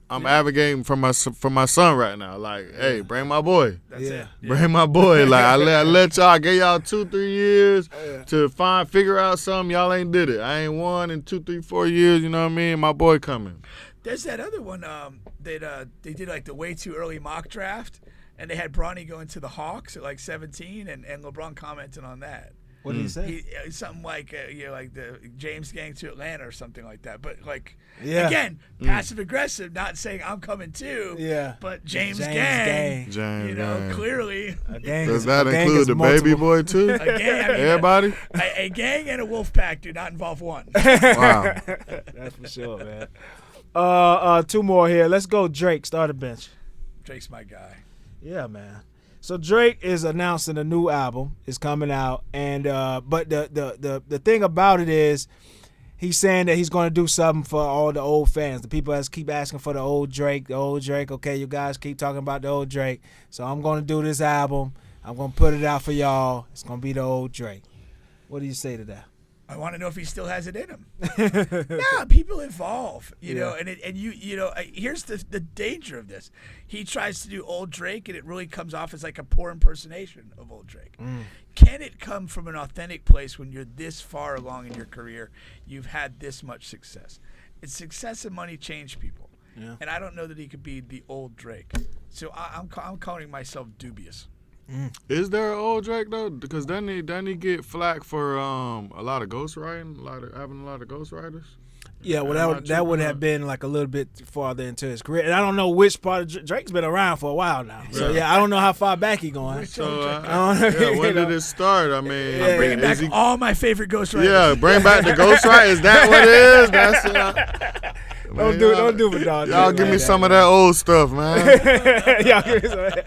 I'm advocating for my son right now. Like, hey, bring my boy. That's it. Bring my boy. Like I let y'all, I gave y'all 2-3 years to figure out something. Y'all ain't did it. I ain't won in 2, 3, 4 years. You know what I mean? My boy coming. There's that other one that they did like the way too early mock draft, and they had Bronny going to the Hawks at like 17, and LeBron commented on that. What did he say? Something like like the James gang to Atlanta or something like that. But like again, passive aggressive, not saying I'm coming too. Yeah. But James gang. James gang. Clearly. Does that include the baby boy too? A gang, everybody. A gang and a wolf pack do not involve one. Wow. That's for sure, man. 2 more here. Let's go. Drake, start a bench. Drake's my guy. Yeah, man. So Drake is announcing a new album. It's coming out, and but the thing about it is, he's saying that he's going to do something for all the old fans. The people that keep asking for the old Drake. Okay, you guys keep talking about the old Drake. So I'm going to do this album. I'm going to put it out for y'all. It's going to be the old Drake. What do you say to that? I want to know if he still has it in him. No, people evolve, you know, and here's the danger of this. He tries to do old Drake, and it really comes off as like a poor impersonation of old Drake. Can it come from an authentic place when you're this far along in your career, you've had this much success? It's success and money change people, and I don't know that he could be the old Drake. So I'm calling myself dubious. Is there an old Drake though? Because doesn't he get flack for a lot of ghostwriting, having a lot of ghostwriters? Yeah, well, that would have been like a little bit farther into his career, and I don't know which part of Drake's been around for a while now. So I don't know how far back he going. So when did it start? I mean, I'm bringing back all my favorite ghostwriters. Yeah, bring back the ghostwriter. Is that what it is? That's Don't do it, dog. Y'all give me some of that old stuff, man. Y'all give me some of that.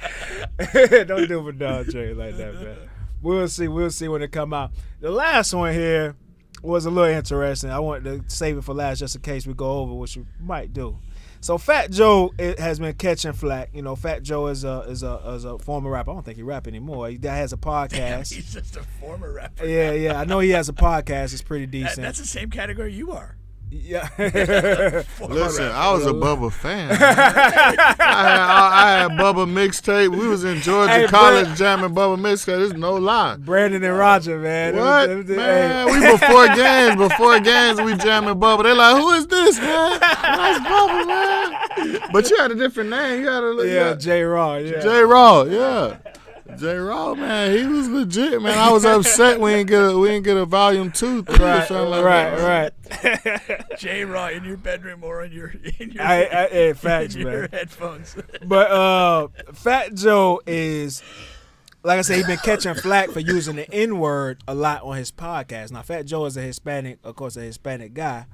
Don't do it for Dog Drake like that, man. We'll see when it come out. The last one here was a little interesting. I wanted to save it for last just in case we go over, which we might do. So Fat Joe has been catching flack. You know, Fat Joe is a former rapper. I don't think he rap anymore. He has a podcast. Damn, he's just a former rapper. Yeah. I know he has a podcast. It's pretty decent. That's the same category you are. Yeah. Listen, I was a Bubba fan. I had Bubba mixtape. We was in Georgia College jamming Bubba mixtape. There's no lie. Brandon and Roger, man. What? Man, we before games, we jamming Bubba. They like, who is this, man? That's Bubba, man. But you had a different name. You had a J. Raw. Yeah. J. Raw, yeah. J. Raw, man, he was legit, man. I was upset we didn't get a volume 2, 3 or something like that. Right. J. Raw in your bedroom or in your facts, in your man. headphones. But Fat Joe is, like I said, he's been catching flack for using the N-word a lot on his podcast. Now, Fat Joe is a Hispanic guy.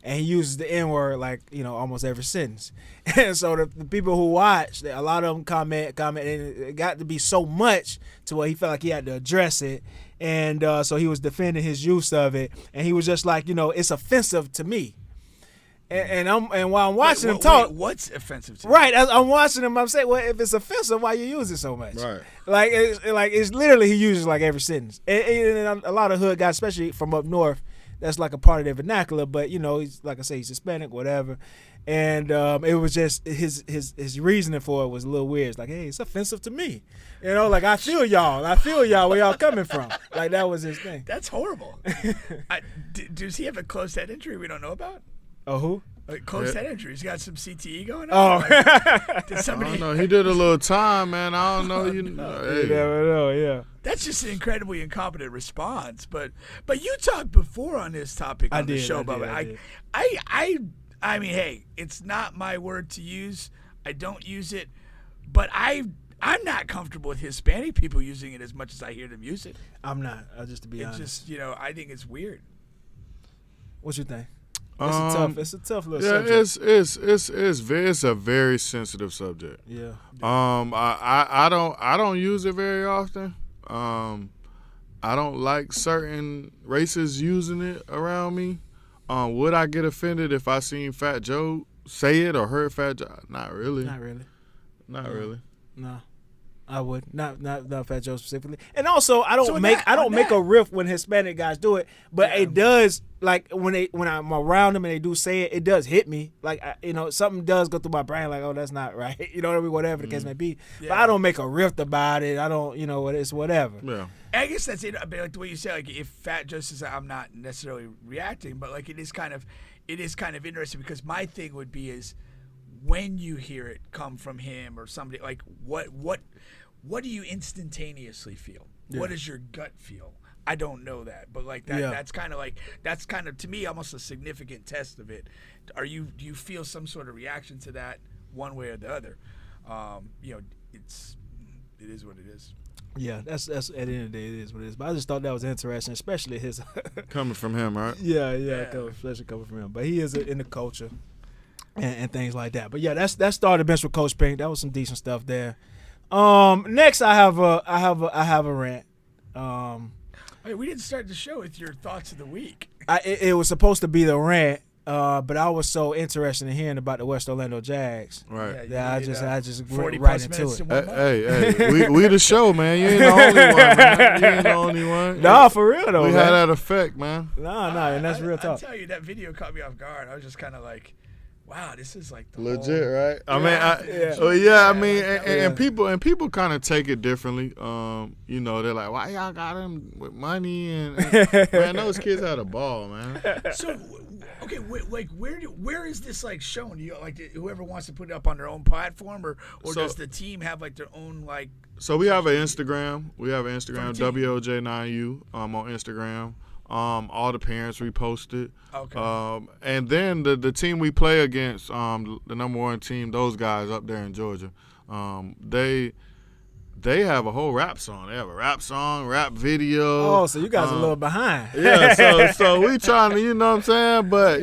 And he uses the N-word like, almost every sentence. And so the people who watch, a lot of them comment, and it got to be so much to where he felt like he had to address it. And so he was defending his use of it. And he was just like, it's offensive to me. And while I'm watching him talk. What's offensive to Right. I'm watching him. I'm saying, well, if it's offensive, why you use it so much? Right. It's literally he uses like every sentence. And a lot of hood guys, especially from up north, that's like a part of their vernacular, but he's like I say, he's Hispanic, whatever, and it was just his reasoning for it was a little weird. It's like, hey, it's offensive to me, like I feel y'all where y'all coming from. Like that was his thing. That's horrible. Does he have a closed head injury we don't know about? Oh, who? Closed head injury. He's got some CTE going on. Oh, did somebody? I don't know. He did a little time, man. I don't know. Hey. You never know. Yeah. That's just an incredibly incompetent response. But you talked before on this topic on the show, Bubba. I mean, hey, it's not my word to use. I don't use it, but I'm not comfortable with Hispanic people using it as much as I hear them use it. I'm not. Just to be honest. It's just I think it's weird. What you think? It's a tough little subject. It's a very sensitive subject. Yeah. I don't use it very often. I don't like certain races using it around me. Would I get offended if I seen Fat Joe say it or heard Fat Joe? Not really. Not really. No. I would not Fat Joe specifically, and also I don't make a riff when Hispanic guys do it, but it does like when I'm around them and they do say it, it does hit me like something does go through my brain like, oh, that's not right, whatever the case may be. Yeah. But I don't make a riff about it. I don't it's whatever. Yeah. I guess that's it. But like the way you say, like if Fat Joe says I'm not necessarily reacting, but like it is kind of interesting because my thing would be is when you hear it come from him or somebody, like what do you instantaneously feel? Yeah. What does your gut feel? I don't know that, but like that, that's kind of to me almost a significant test of it. Do you feel some sort of reaction to that one way or the other? It is what it is. Yeah, that's at the end of the day, it is what it is. But I just thought that was interesting, especially his coming from him, right? Yeah. Especially coming from him. But he is in the culture and things like that. But yeah, that's started bench with Coach Pink. That was some decent stuff there. Next, I have a rant. We didn't start the show with your thoughts of the week. It was supposed to be the rant, but I was so interested in hearing about the West Orlando Jags. Right. Yeah, I just went right into it. Hey, we the show, man. You ain't the only one, man. You ain't the only one. Nah, for real though. We had that effect, man. Nah, and that's real talk. I tell you, that video caught me off guard. I was just kind of like, wow, this is like the legit, whole, right? And people kind of take it differently. They're like, why y'all got him with money? And man, those kids had a ball, man. So, okay, where is this like shown? Whoever wants to put it up on their own platform, or does the team have like their own like? So we have an Instagram. WOJ9U on Instagram. All the parents reposted. Okay. And then the team we play against, the number one team, those guys up there in Georgia, they have a whole rap song. They have a rap song, rap video. Oh, so you guys are a little behind. Yeah, so we trying to, you know what I'm saying? But,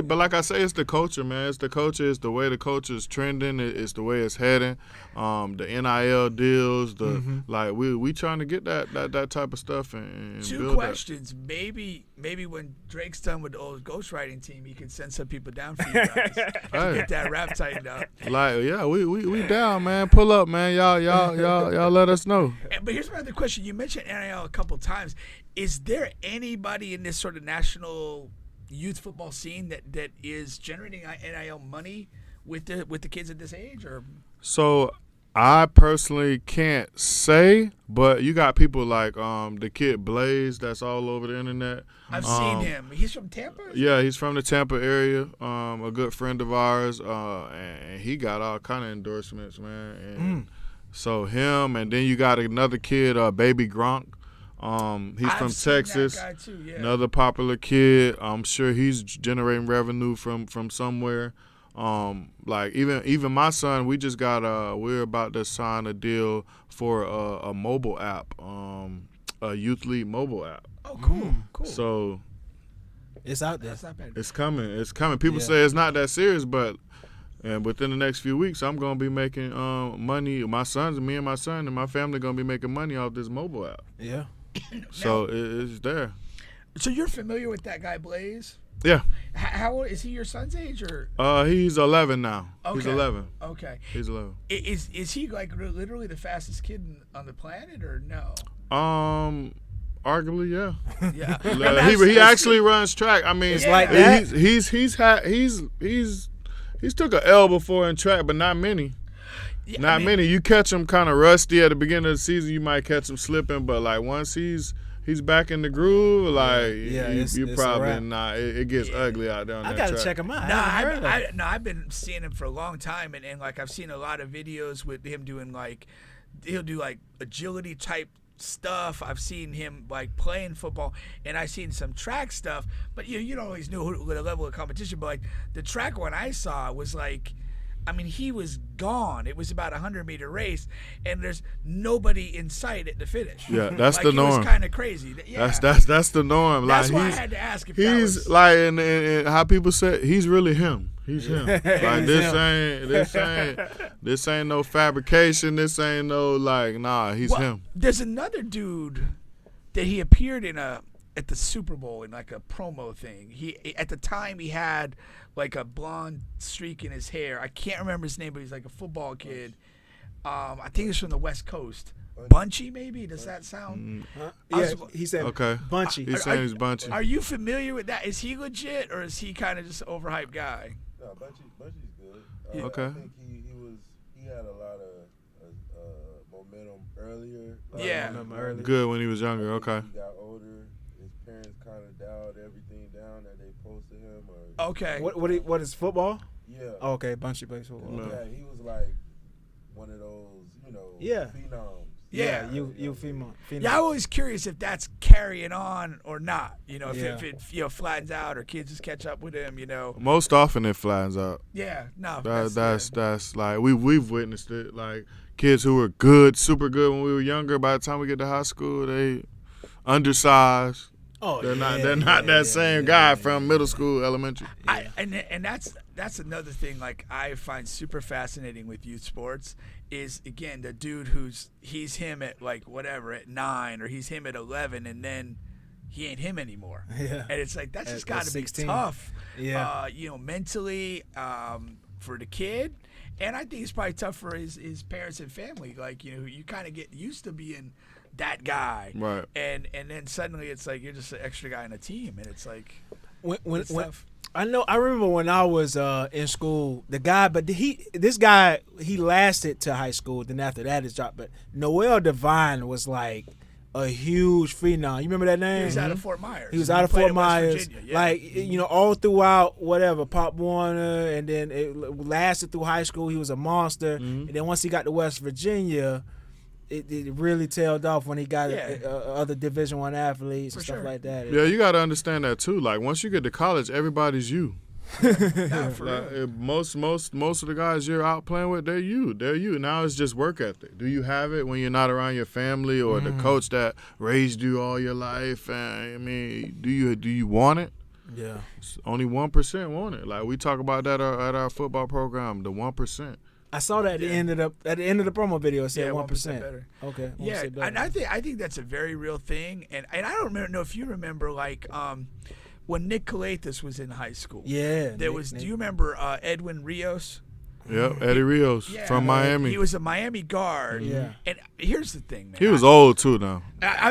but like I say, it's the culture, man. It's the culture. It's the way the culture is trending. It's the way it's heading. The NIL deals, we trying to get that type of stuff and Two build questions. That. Maybe when Drake's done with the old ghostwriting team, he can send some people down for you guys to get that rap tightened up. We down, man. Pull up, man. Y'all let us know. But here's my other question. You mentioned NIL a couple times. Is there anybody in this sort of national youth football scene that is generating NIL money with the kids at this age, or? So I personally can't say, but you got people like the kid Blaze that's all over the internet. I've seen him. He's from Tampa? Yeah, he's from the Tampa area. A good friend of ours, and he got all kind of endorsements, man. And so him, and then you got another kid, Baby Gronk. He's from Texas. That guy too, yeah. Another popular kid. I'm sure he's generating revenue from somewhere. Like even my son, we just got we're about to sign a deal for a mobile app, a youth league mobile app. Oh, cool, cool. So it's out there. That's not bad. It's coming. People say it's not that serious, but within the next few weeks, I'm gonna be making money. Me and my son and my family gonna be making money off this mobile app. Yeah. So it's there. So you're familiar with that guy Blaze? Yeah. How old is he? Your son's age, or? He's 11 now. Okay. He's 11. Okay. He's 11. Is he like literally the fastest kid on the planet, or no? Arguably, yeah. Yeah. he actually runs track. I mean, it's like that. He's took a L before in track, but not many. Yeah, Not many. You catch him kind of rusty at the beginning of the season. You might catch him slipping, but like once he's back in the groove, like you probably not. It gets ugly out there on that gotta track. check him out. I've been seeing him for a long time, and like I've seen a lot of videos with him doing like he'll do like agility type stuff. I've seen him like playing football, and I've seen some track stuff. But you don't always know the level of competition. But like the track one I saw was like, I mean, he was gone. It was about a 100-meter race, and there's nobody in sight at the finish. Yeah, that's like, the norm. It was kind of crazy. Yeah. That's the norm. That's like why I had to ask if he's that was... like, and how people say he's really him. He's him. Like this ain't no fabrication. This ain't no he's him. There's another dude that he appeared in at the Super Bowl in like a promo thing. He at the time he had like a blonde streak in his hair. I can't remember his name, but he's like a football kid. I think he's from the West Coast. Bunchy, maybe? Does that sound? Yeah, he said okay. Bunchy. He's saying he's Bunchy. Are you familiar with that? Is he legit, or is he kind of just an overhyped guy? No, Bunchy's good. Okay. I think he had a lot of momentum earlier. Yeah. Good when he was younger. Okay. He got older. His parents kind of dialed everything down that they posted him. Or, Okay. What is football? Yeah. Oh, okay, Bunchy plays football. No. Yeah, he was like one of those, phenoms. Yeah. You female. Yeah, I'm always curious if that's carrying on or not. If it flattens out or kids just catch up with him. Most often it flattens out. Yeah, no. That's like we've witnessed it. Like kids who were good, super good when we were younger. By the time we get to high school, they undersized. Oh, they're not that same guy from middle school, elementary. And that's another thing. Like I find super fascinating with youth sports is again the dude he's him at like whatever at 9 or he's him at 11 and then he ain't him anymore. Yeah. And it's like that's just got to be tough. Yeah. Mentally for the kid, and I think it's probably tough for his parents and family. Like you kind of get used to being that guy, right? And then suddenly it's like you're just an extra guy on a team, and it's like when I remember when I was in school, the guy, but this guy lasted to high school. Then after that, it dropped. But Noel Devine was like a huge phenom. You remember that name? He was out of Fort Myers. He was out of Fort Myers. Yeah. Like all throughout whatever Pop Warner, and then it lasted through high school. He was a monster, and then once he got to West Virginia. It really tailed off when he got other Division I athletes and stuff like that. Yeah, you got to understand that too. Like once you get to college, everybody's you. Most of the guys you're out playing with, they're you. Now it's just work ethic. Do you have it when you're not around your family or the coach that raised you all your life? And I mean, do you want it? Yeah. Only 1% want it. Like we talk about that at our football program, the 1%. I saw that at the end of the promo video. It said 1%. Better. Okay. Yeah, and I think that's a very real thing. And I don't know if you remember like when Nick Calathis was in high school. Yeah. Do you remember Edwin Rios? Yep, Eddie Rios from Miami. He was a Miami guard. Yeah. And here's the thing, man. He was old too now.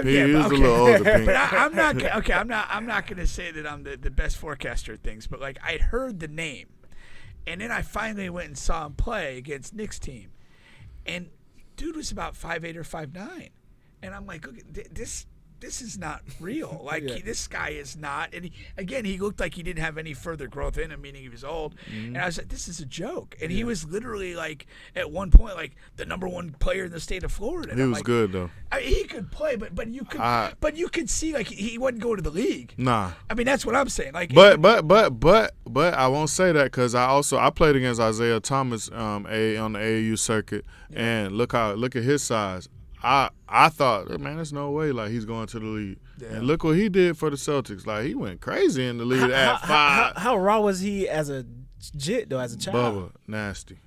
He was a little older. But I'm not going to say that I'm the best forecaster of things, but like I'd heard the name. And then I finally went and saw him play against Nick's team. And dude was about 5'8" or 5'9". And I'm like, look, this is not real. Like, this guy is not. And he looked like he didn't have any further growth in him, meaning he was old. And I was like, this is a joke. And he was literally, like, at one point, like, the #1 player in the state of Florida. And He I'm was like, good, though. I mean, he could play, but you could see, like, he wasn't going to the league. Nah. I mean, that's what I'm saying. Like, But I won't say that because I played against Isaiah Thomas on the AAU circuit, and look at his size. I thought, man, there's no way like he's going to the league. Yeah. And look what he did for the Celtics. Like he went crazy in the league at 5. How raw was he as a jit though, as a child? Bubba, nasty.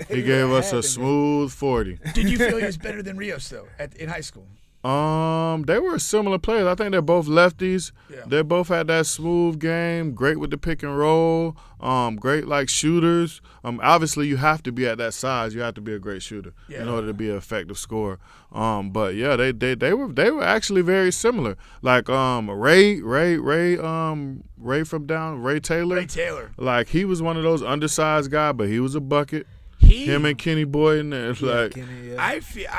He gave us a smooth 40. Did you feel he was better than Rios though in high school? They were similar players. I think they're both lefties. Yeah. They both had that smooth game, great with the pick and roll, great like shooters. Obviously you have to be at that size. You have to be a great shooter in order to be an effective scorer. But yeah, they were actually very similar. Like Ray Taylor. Ray Taylor. Like he was one of those undersized guys, but he was a bucket. Him and Kenny Boyd, and Kenny, I feel.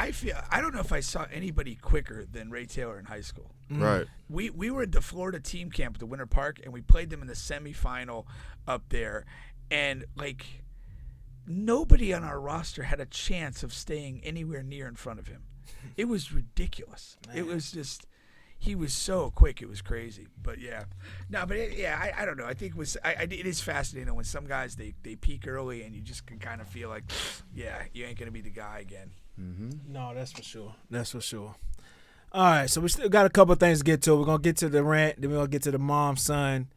I don't know if I saw anybody quicker than Ray Taylor in high school. Right. We were at the Florida team camp at the Winter Park, and we played them in the semifinal up there, and like nobody on our roster had a chance of staying anywhere near in front of him. It was ridiculous. Man. It was just. He was so quick, it was crazy. But yeah, no, but I don't know. I think it is fascinating when some guys they peak early and you just can kind of feel like, yeah, you ain't gonna be the guy again. Mm-hmm. No, that's for sure. That's for sure. All right, so we still got a couple of things to get to. We're gonna get to the rant, then we're gonna get to the mom son.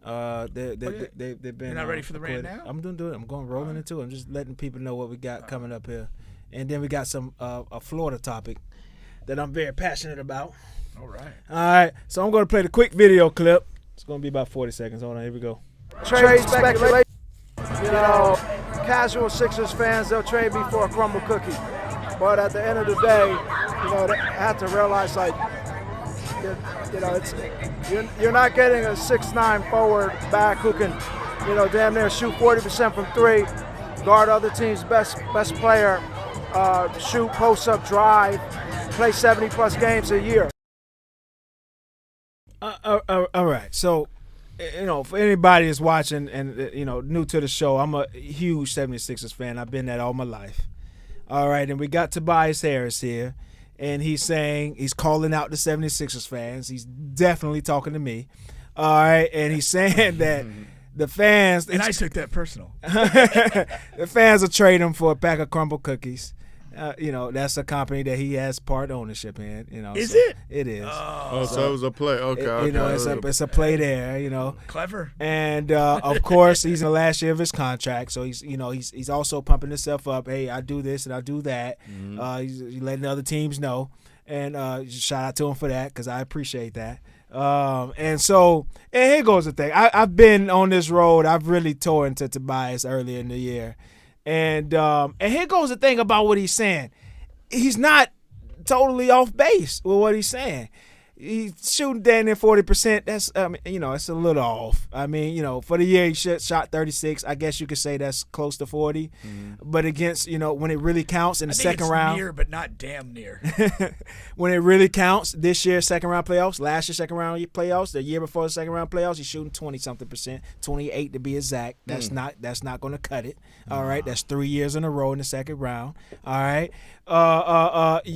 They've been. You're not ready for the rant now? I'm doing it. I'm going rolling into it. I'm just letting people know what we got coming up here, and then we got some a Florida topic that I'm very passionate about. All right, so I'm going to play the quick video clip. It's going to be about 40 seconds. Hold on, here we go. Trade speculation. You know, casual Sixers fans, they'll trade me for a crumble cookie. But at the end of the day, you know, they have to realize, like, you know, you're not getting a 6'9" forward back who can, you know, damn near shoot 40% from 3, guard other team's best player, shoot, post-up, drive, play 70-plus games a year. All right. So, you know, for anybody that's watching and, you know, new to the show, I'm a huge 76ers fan. I've been that all my life. All right. And we got Tobias Harris here. And he's calling out the 76ers fans. He's definitely talking to me. All right. And he's saying that the fans. And I took that personal. The fans will trade him for a pack of crumble cookies. You know, that's a company that he has part ownership in. You know, is it? It is. So it was a play. Okay, you know, it's a play there. You know, clever. And of course, he's in the last year of his contract, so he's also pumping himself up. Hey, I do this and I do that. Mm-hmm. He's letting other teams know, and shout out to him for that because I appreciate that. And here goes the thing. I've been on this road. I've really tore into Tobias earlier in the year. And here goes the thing about what he's saying. He's not totally off base with what he's saying. He's shooting down near 40%. That's, you know, it's a little off. I mean, you know, for the year he shot 36. I guess you could say that's close to 40. Mm-hmm. But against, you know, when it really counts in the second round. Near, but not damn near. When it really counts, this year's second round playoffs, last year's second round playoffs, the year before the second round playoffs, he's shooting 20-something%, 28 to be exact. That's not going to cut it. All right, that's 3 years in a row in the second round. All right,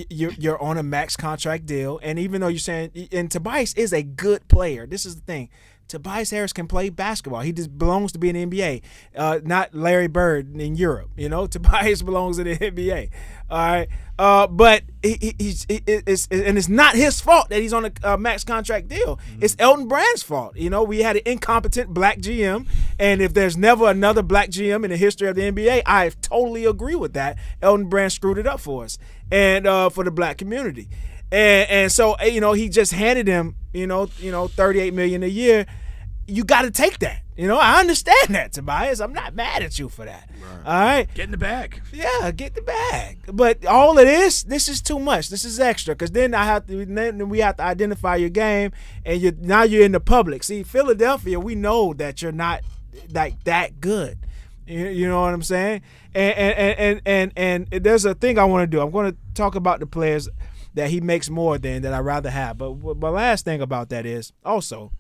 you're on a max contract deal, and even though you're saying, and Tobias is a good player. This is the thing. Tobias Harris can play basketball. He just belongs to be in the NBA, not Larry Bird in Europe. You know, Tobias belongs in the NBA. All right, but it's not his fault that he's on a max contract deal. Mm-hmm. It's Elton Brand's fault. You know, we had an incompetent black GM, and if there's never another black GM in the history of the NBA, I totally agree with that. Elton Brand screwed it up for us and for the black community. And so, you know, he just handed him, you know, $38 million a year. You got to take that. You know, I understand that, Tobias. I'm not mad at you for that. Right. All right? Get in the bag. Yeah, get the bag. But all of this is too much. This is extra because then we have to identify your game, and now you're in the public. See, Philadelphia, we know that you're not like that good. You know what I'm saying? And there's a thing I want to do. I'm going to talk about the players that he makes more than that I'd rather have. But my last thing about that is also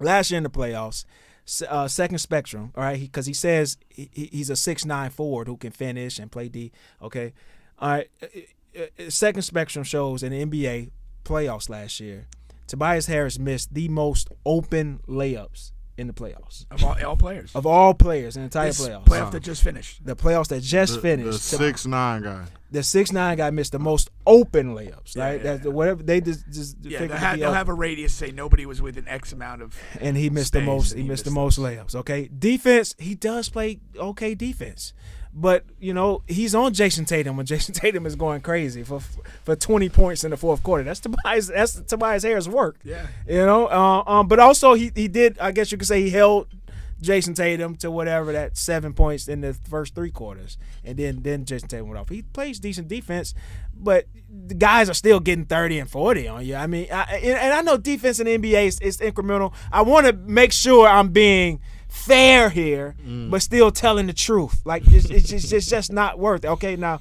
last year in the playoffs, second spectrum, all right, because he says he's a 6'9" forward who can finish and play D. Okay, all right. Second spectrum shows in the NBA playoffs last year, Tobias Harris missed the most open layups in the playoffs. Of all players. Of all players in the entire playoffs. Playoff that just finished. The playoffs that just finished. The 6'9" guy. The 6'9" guy missed the most open layups, right? Yeah. Whatever they just they'll have a radius say nobody was within X amount of and he missed the most. He missed the most layups. Okay, defense. He does play okay defense, but you know he's on Jason Tatum when Jason Tatum is going crazy for 20 points in the fourth quarter. That's Tobias Harris' work. Yeah, you know. But also he did. I guess you could say he held Jason Tatum to whatever that 7 points in the first three quarters, and then Jason Tatum went off. He plays decent defense, but the guys are still getting 30 and 40 on you. I mean, and I know defense in the NBA is incremental. I want to make sure I'm being fair here, but still telling the truth. Like it's just not worth it. Okay, now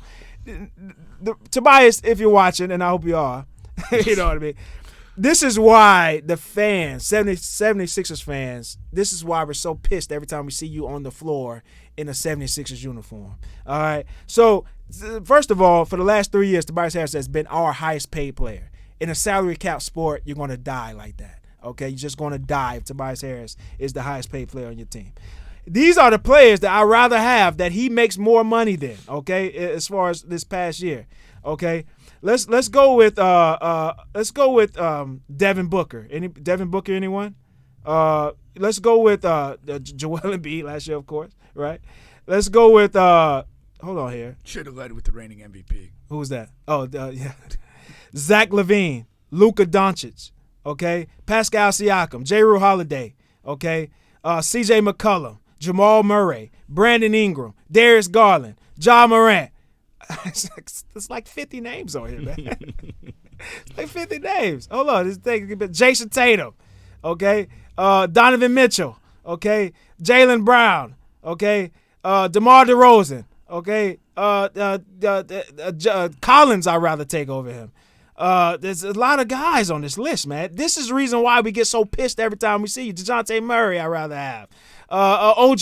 Tobias, if you're watching, and I hope you are, you know what I mean. This is why the fans, 76ers fans, this is why we're so pissed every time we see you on the floor in a 76ers uniform. All right? So, first of all, for the last 3 years, Tobias Harris has been our highest paid player. In a salary cap sport, you're going to die like that. Okay? You're just going to die if Tobias Harris is the highest paid player on your team. These are the players that I'd rather have that he makes more money than, okay, as far as this past year. Okay? Let's go with Devin Booker. Devin Booker, anyone? Let's go with Joel Embiid last year, of course, right? Let's go with hold on here. Should have led with the reigning MVP. Who was that? Oh, yeah. Zach LaVine, Luka Doncic, okay? Pascal Siakam, Jrue Holiday, okay? C.J. McCollum, Jamal Murray, Brandon Ingram, Darius Garland, Ja Morant. It's like 50 names on here, man. It's like 50 names. Hold on. This thing, Jason Tatum, okay? Donovan Mitchell, okay? Jaylen Brown, okay? DeMar DeRozan, okay? Collins, I'd rather take over him. There's a lot of guys on this list, man. This is the reason why we get so pissed every time we see you. DeJounte Murray, I'd rather have. OG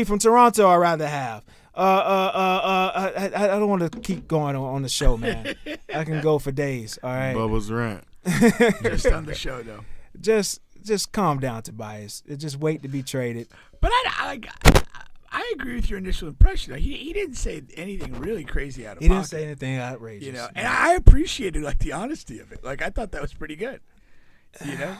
from Toronto, I'd rather have. I don't want to keep going on the show, man. I can go for days. All right. Bubba's rant. Just on the show, though. Just calm down, Tobias. Just wait to be traded. But I agree with your initial impression. He didn't say anything really crazy out of pocket. He didn't say anything outrageous. You know, and I appreciated like the honesty of it. Like I thought that was pretty good. You know.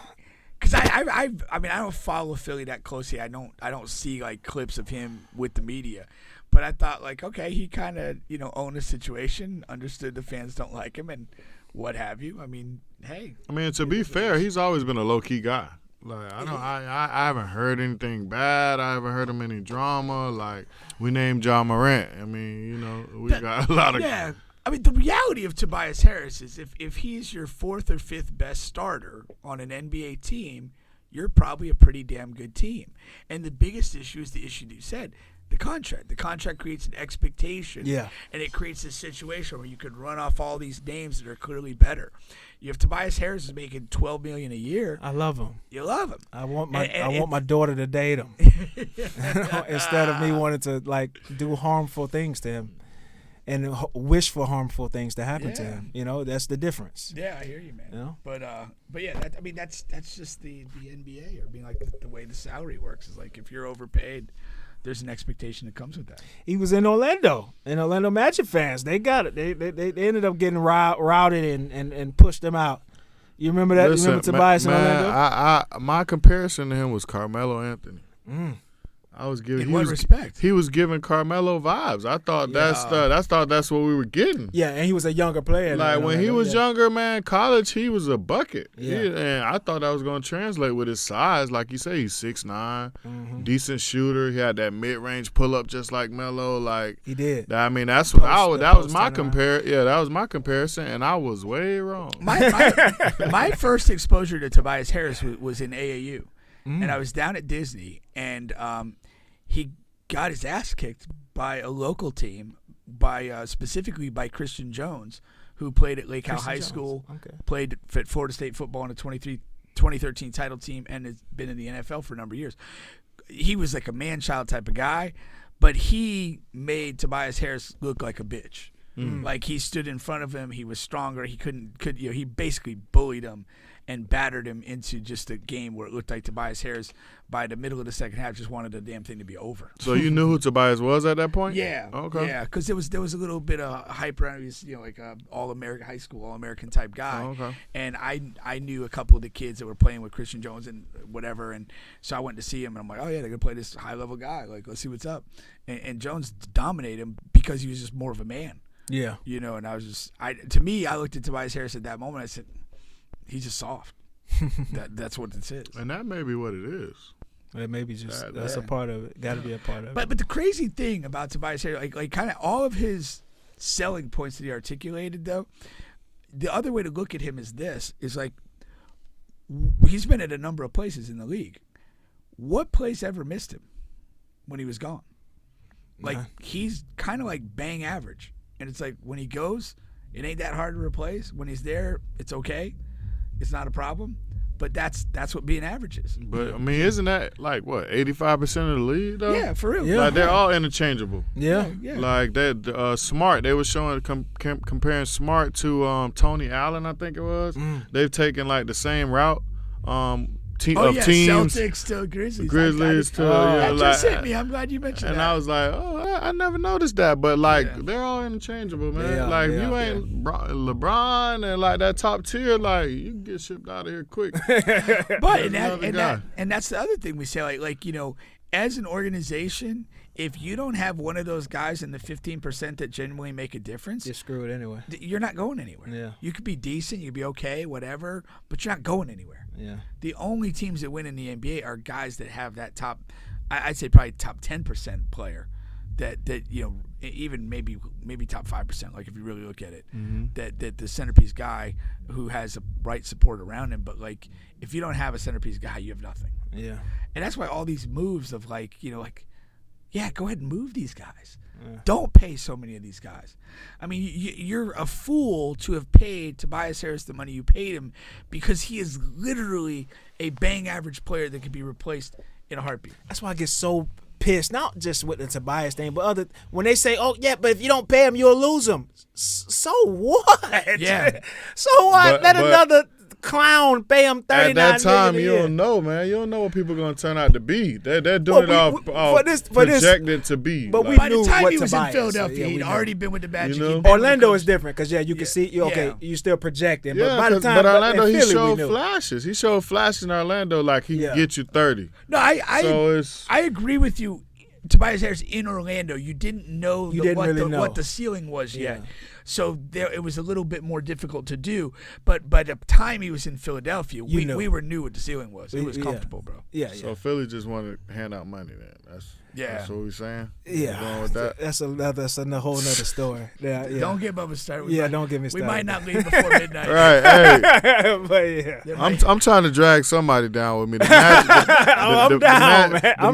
Because I mean I don't follow Philly that closely. I don't see like clips of him with the media. But I thought, like, okay, he kind of, you know, owned the situation, understood the fans don't like him, and what have you. I mean, hey. I mean, to be fair, he's always been a low key guy. Like I haven't heard anything bad. I haven't heard him any drama. Like we named Ja Morant. I mean, you know, we got a lot of. Yeah. I mean, the reality of Tobias Harris is if he's your fourth or fifth best starter on an NBA team, you're probably a pretty damn good team. And the biggest issue is the issue that you said. The contract. The contract creates an expectation. Yeah. And it creates a situation where you could run off all these names that are clearly better. You have Tobias Harris is making $12 million a year. I love him. You love him. I want my daughter to date him instead of me wanting to like do harmful things to him and wish for harmful things to happen to him. You know, that's the difference. Yeah, I hear you, man. You know? But yeah, that's just the NBA. I mean, like the way the salary works is like if you're overpaid, there's an expectation that comes with that. He was in Orlando, and Orlando Magic fans, they got it. They ended up getting routed and pushed them out. You remember that? Listen, you remember Tobias in Orlando? My comparison to him was Carmelo Anthony. I was giving. In what respect? He was giving Carmelo vibes. I thought that's what we were getting. Yeah, and he was a younger player. Like when he was younger, man, college, he was a bucket. Yeah. And I thought that was going to translate with his size. Like you say, he's 6'9", decent shooter. He had that mid-range pull-up just like Melo. Like he did. I mean, that's what that was my that was my comparison, and I was way wrong. My first exposure to Tobias Harris was in AAU, and I was down at Disney, and he got his ass kicked by a local team, specifically by Christian Jones, who played at Lake Cal High School, played at Florida State football on a 2013 title team, and has been in the NFL for a number of years. He was like a man-child type of guy, but he made Tobias Harris look like a bitch. Like he stood in front of him, he was stronger. He he basically bullied him and battered him into just a game where it looked like Tobias Harris, by the middle of the second half, just wanted the damn thing to be over. So you knew who Tobias was at that point? Yeah. Okay. Yeah, because there was a little bit of hype around him. He was, like a all-American high school, all-American type guy. Oh, okay. And I knew a couple of the kids that were playing with Christian Jones and whatever, and so I went to see him, and I'm like, oh yeah, they're gonna play this high-level guy. Like, let's see what's up. And Jones dominated him because he was just more of a man. Yeah. And I was just to me, I looked at Tobias Harris at that moment. I said, he's just soft. That's what this is. And that may be what it is. It may be just that's a part of it. Got to be a part of it. But the crazy thing about Tobias Harris, like kind of all of his selling points that he articulated, though, the other way to look at him is like he's been at a number of places in the league. What place ever missed him when he was gone? Like he's kind of like bang average. And it's like when he goes, it ain't that hard to replace. When he's there, it's okay. It's not a problem. But that's what being average is. But, I mean, isn't that like, what, 85% of the league, though? Yeah, for real. Yeah. Like, they're all interchangeable. Yeah. Like, that Smart, they were showing, comparing Smart to Tony Allen, I think it was. They've taken, like, the same route. Teams. Celtics to Grizzlies. That just hit me. I'm glad you mentioned that. And I was like, I never noticed that. But, like, they're all interchangeable, man. Like, if you ain't LeBron and, like, that top tier, like, you can get shipped out of here quick. But, and that's the other thing we say, like, as an organization, if you don't have one of those guys in the 15% that genuinely make a difference, you're screwed anyway. You're not going anywhere. Yeah. You could be decent, you could be okay, whatever, but you're not going anywhere. Yeah. The only teams that win in the NBA are guys that have that top, I'd say probably top 10% player that even maybe top 5%, like if you really look at it, that the centerpiece guy who has the right support around him. But like if you don't have a centerpiece guy, you have nothing. Yeah. And that's why all these moves of yeah, go ahead and move these guys. Yeah. Don't pay so many of these guys. I mean, you're a fool to have paid Tobias Harris the money you paid him because he is literally a bang average player that could be replaced in a heartbeat. That's why I get so pissed, not just with the Tobias thing, but when they say, oh, yeah, but if you don't pay him, you'll lose him. So what? Yeah. So what? Let another clown pay him $39 million. At that time, you don't know, man. You don't know what people are going to turn out to be. They're doing projected to be. But by knew the time what he was Tobias, in Philadelphia, he'd already been with the Magic. Orlando is different because, you can see, you still projecting. But by the time Orlando, in Philly, he showed flashes. He showed flashes in Orlando like he can get you 30. No, I agree with you. Tobias Harris in Orlando, you didn't know what the ceiling was yet. So it was a little bit more difficult to do. But by the time he was in Philadelphia, we knew what the ceiling was. It was comfortable, bro. Yeah. So Philly just wanted to hand out money then. That's what we're saying? Yeah. Going with that? That's a whole nother story. Yeah. Don't get Bubba started. Don't get me started. We might not leave before midnight. Right, hey. But yeah. I'm trying to drag somebody down with me. The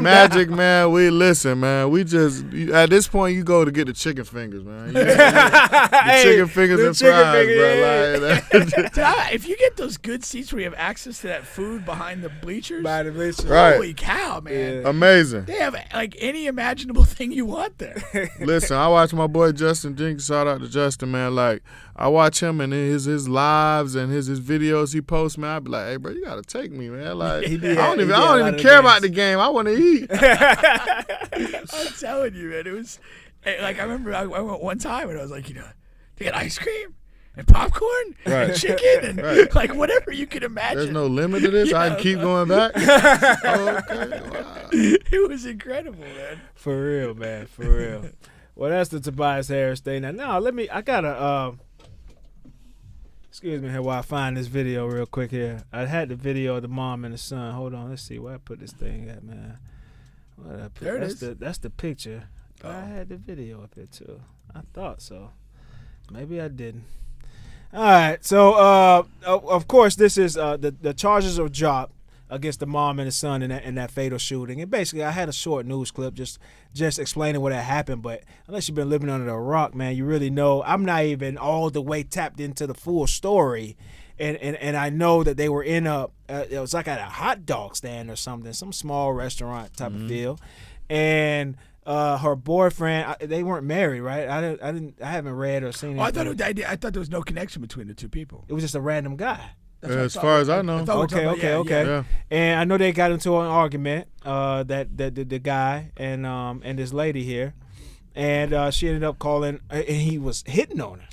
Magic, man, we listen, man. We just, at this point, you go to get the chicken fingers, man. Chicken fingers and fries, bro. If you get those good seats where you have access to that food behind the bleachers, right. Holy cow, man. Yeah. Amazing. They have like any imaginable thing you want there. Listen, I watch my boy Justin Jenkins. Shout out to Justin, man. Like, I watch him and his lives and his videos he posts, man. I be like, hey, bro, you got to take me, man. Like, I don't even care about the game. I want to eat. I'm telling you, man. It was like, I remember I went one time and I was like, they got ice cream? and popcorn, Right. and chicken, and Right. like whatever you can imagine. There's no limit to this. I can keep going back. Okay. Wow. It was incredible, man. For real, man. For real. Well, that's the Tobias Harris thing. Now, I gotta excuse me here while I find this video real quick here. I had the video of the mom and the son. Hold on, let's see where I put this thing at, man. What I put? There it is. That's the picture. But I had the video up here too. I thought so. Maybe I didn't. All right. So, of course, this is the charges are dropped against the mom and the son in that fatal shooting. And basically, I had a short news clip just explaining what had happened. But unless you've been living under a rock, man, you really know. I'm not even all the way tapped into the full story. And I know that they were in it was like at a hot dog stand or something, some small restaurant type of deal. And her boyfriend, they weren't married, right? I haven't read or seen anything. I thought there was no connection between the two people. It was just a random guy. As far as I know. Okay. Yeah. And I know they got into an argument, that the guy and this lady here, and she ended up calling, and he was hitting on her.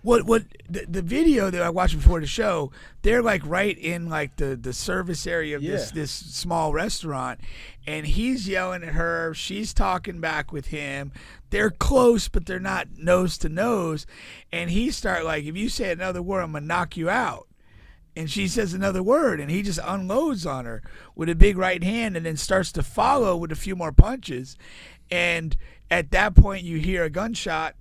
What the video that I watched before the show, they're like right in like the service area of this small restaurant, and he's yelling at her. She's talking back with him. They're close, but they're not nose to nose. And he start like, if you say another word, I'm gonna knock you out. And she says another word, and he just unloads on her with a big right hand, and then starts to follow with a few more punches. And at that point, you hear a gunshot,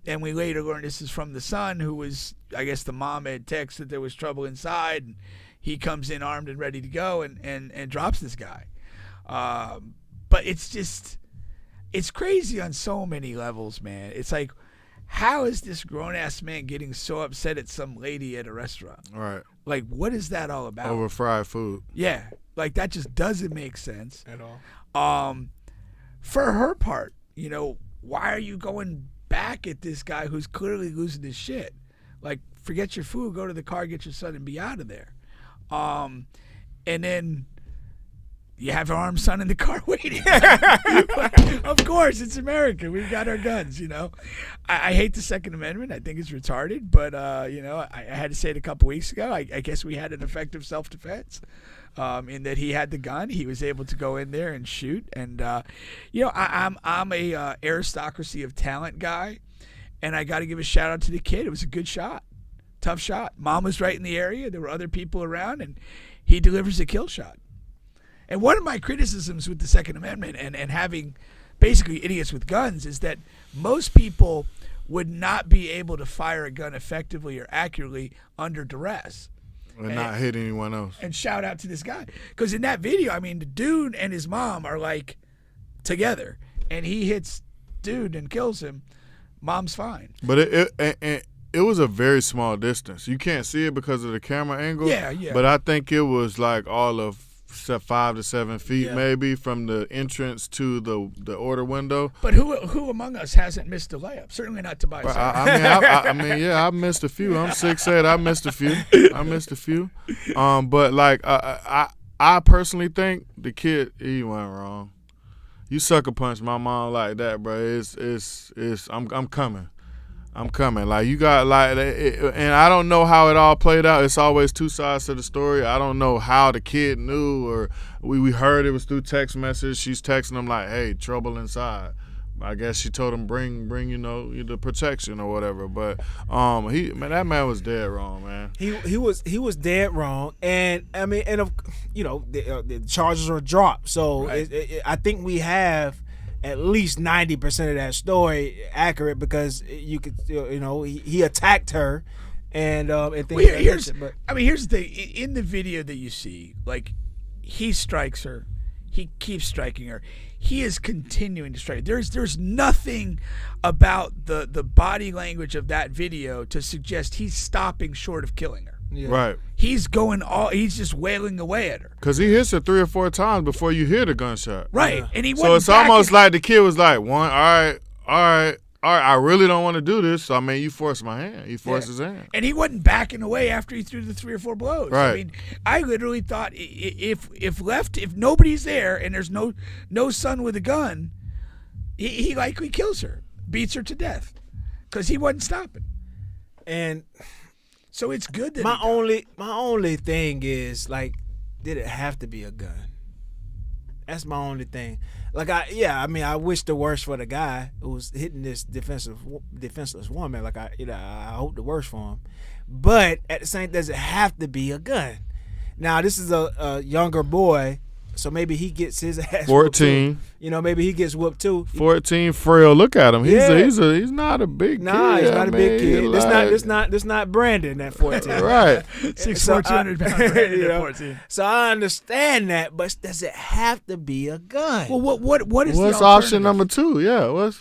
and we later learn this is from the son, who was, I guess the mom had texted there was trouble inside, and he comes in armed and ready to go and drops this guy. But it's crazy on so many levels, man. It's like, how is this grown-ass man getting so upset at some lady at a restaurant? Right. Like, what is that all about? Over fried food. Yeah. Like, that just doesn't make sense. At all. For her part, why are you going back at this guy who's clearly losing his shit? Like, forget your food, go to the car, get your son, and be out of there. And then you have an armed son in the car waiting. Of course, it's America. We've got our guns, I hate the Second Amendment. I think it's retarded. But, I had to say it a couple weeks ago. I guess we had an effective self-defense in that he had the gun. He was able to go in there and shoot. And, I'm a aristocracy of talent guy. And I got to give a shout-out to the kid. It was a good shot. Tough shot. Mom was right in the area. There were other people around. And he delivers a kill shot. And one of my criticisms with the Second Amendment and having basically idiots with guns is that most people would not be able to fire a gun effectively or accurately under duress. And not hit anyone else. And shout out to this guy. Because in that video, I mean, the dude and his mom are like together. And he hits dude and kills him. Mom's fine. But it was a very small distance. You can't see it because of the camera angle. Yeah. But I think it was like all of 5 to 7 feet maybe from the entrance to the order window. But who among us hasn't missed a layup? Certainly not Tobias. I missed a few. I'm 6'8". I missed a few. But like I personally think the kid, he went wrong. You sucker punch my mom like that, bro. I'm coming. I'm coming. Like, you got, like, and I don't know how it all played out. It's always two sides to the story. I don't know how the kid knew, or we heard it was through text message. She's texting him like, hey, trouble inside. I guess she told him bring the protection or whatever. But that man was dead wrong, man. He was dead wrong, and I mean, and the charges are dropped. So right. I think we have at least 90% of that story accurate, because you could, he attacked her, and things like that. Here's the thing. In the video that you see, like, he strikes her, he keeps striking her, he is continuing to strike. There's nothing about the body language of that video to suggest he's stopping short of killing her. Yeah. Right. He's just wailing away at her. Because he hits her 3 or 4 times before you hear the gunshot. Right. Yeah. And so it's almost like the kid was like, all right, I really don't want to do this. So, I mean, you forced my hand. He forced his hand. And he wasn't backing away after he threw the 3 or 4 blows. Right. I mean, I literally thought if nobody's there and there's no son with a gun, he likely kills her, beats her to death, because he wasn't stopping. And so it's good that my only thing is like, did it have to be a gun? That's my only thing. Like I wish the worst for the guy who was hitting this defenseless woman. Like I hope the worst for him. But at the same, does it have to be a gun? Now this is a younger boy, so maybe he gets his ass 14. whooped too. You know, maybe he gets whooped too. 14, frail. Look at him. He's not a big kid. Nah, he's not a big kid. Like, That's not Brandon at 14. Right. 6'4", 200 pounds. Brandon at 14. So I understand that, but does it have to be a gun? Well, what is what's the option alternative? number 2? Yeah. What's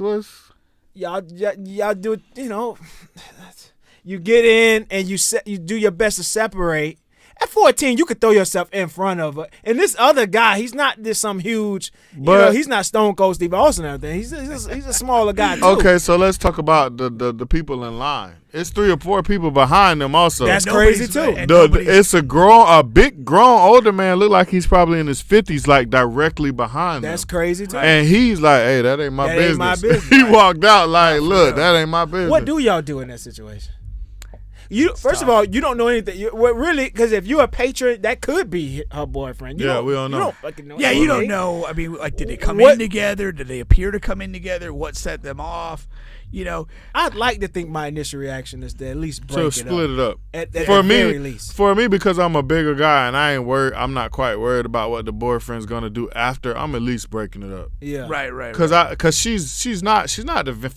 y'all do? You know, you get in and you do your best to separate. At 14, you could throw yourself in front of her. And this other guy, he's not this some huge, he's not Stone Cold Steve Austin or anything. He's a smaller guy, too. Okay, so let's talk about the people in line. It's 3 or 4 people behind them also. That's crazy, too. It's a big grown older man, look like he's probably in his 50s, like directly behind them. That's crazy, too. And he's like, hey, that ain't my business. Ain't my business. He walked out like, look, that ain't my business. What do y'all do in that situation? First of all, you don't know anything. Really, because if you're a patron, that could be her boyfriend. We don't know. You don't fucking know. Yeah, you don't know. I mean, like, did they come in together? Did they appear to come in together? What set them off? You know, I'd like to think my initial reaction is to at least break split it up. At the very least. For me, because I'm a bigger guy and I ain't worried. I'm not quite worried about what the boyfriend's gonna do after. I'm at least breaking it up. Yeah, right. Because she's not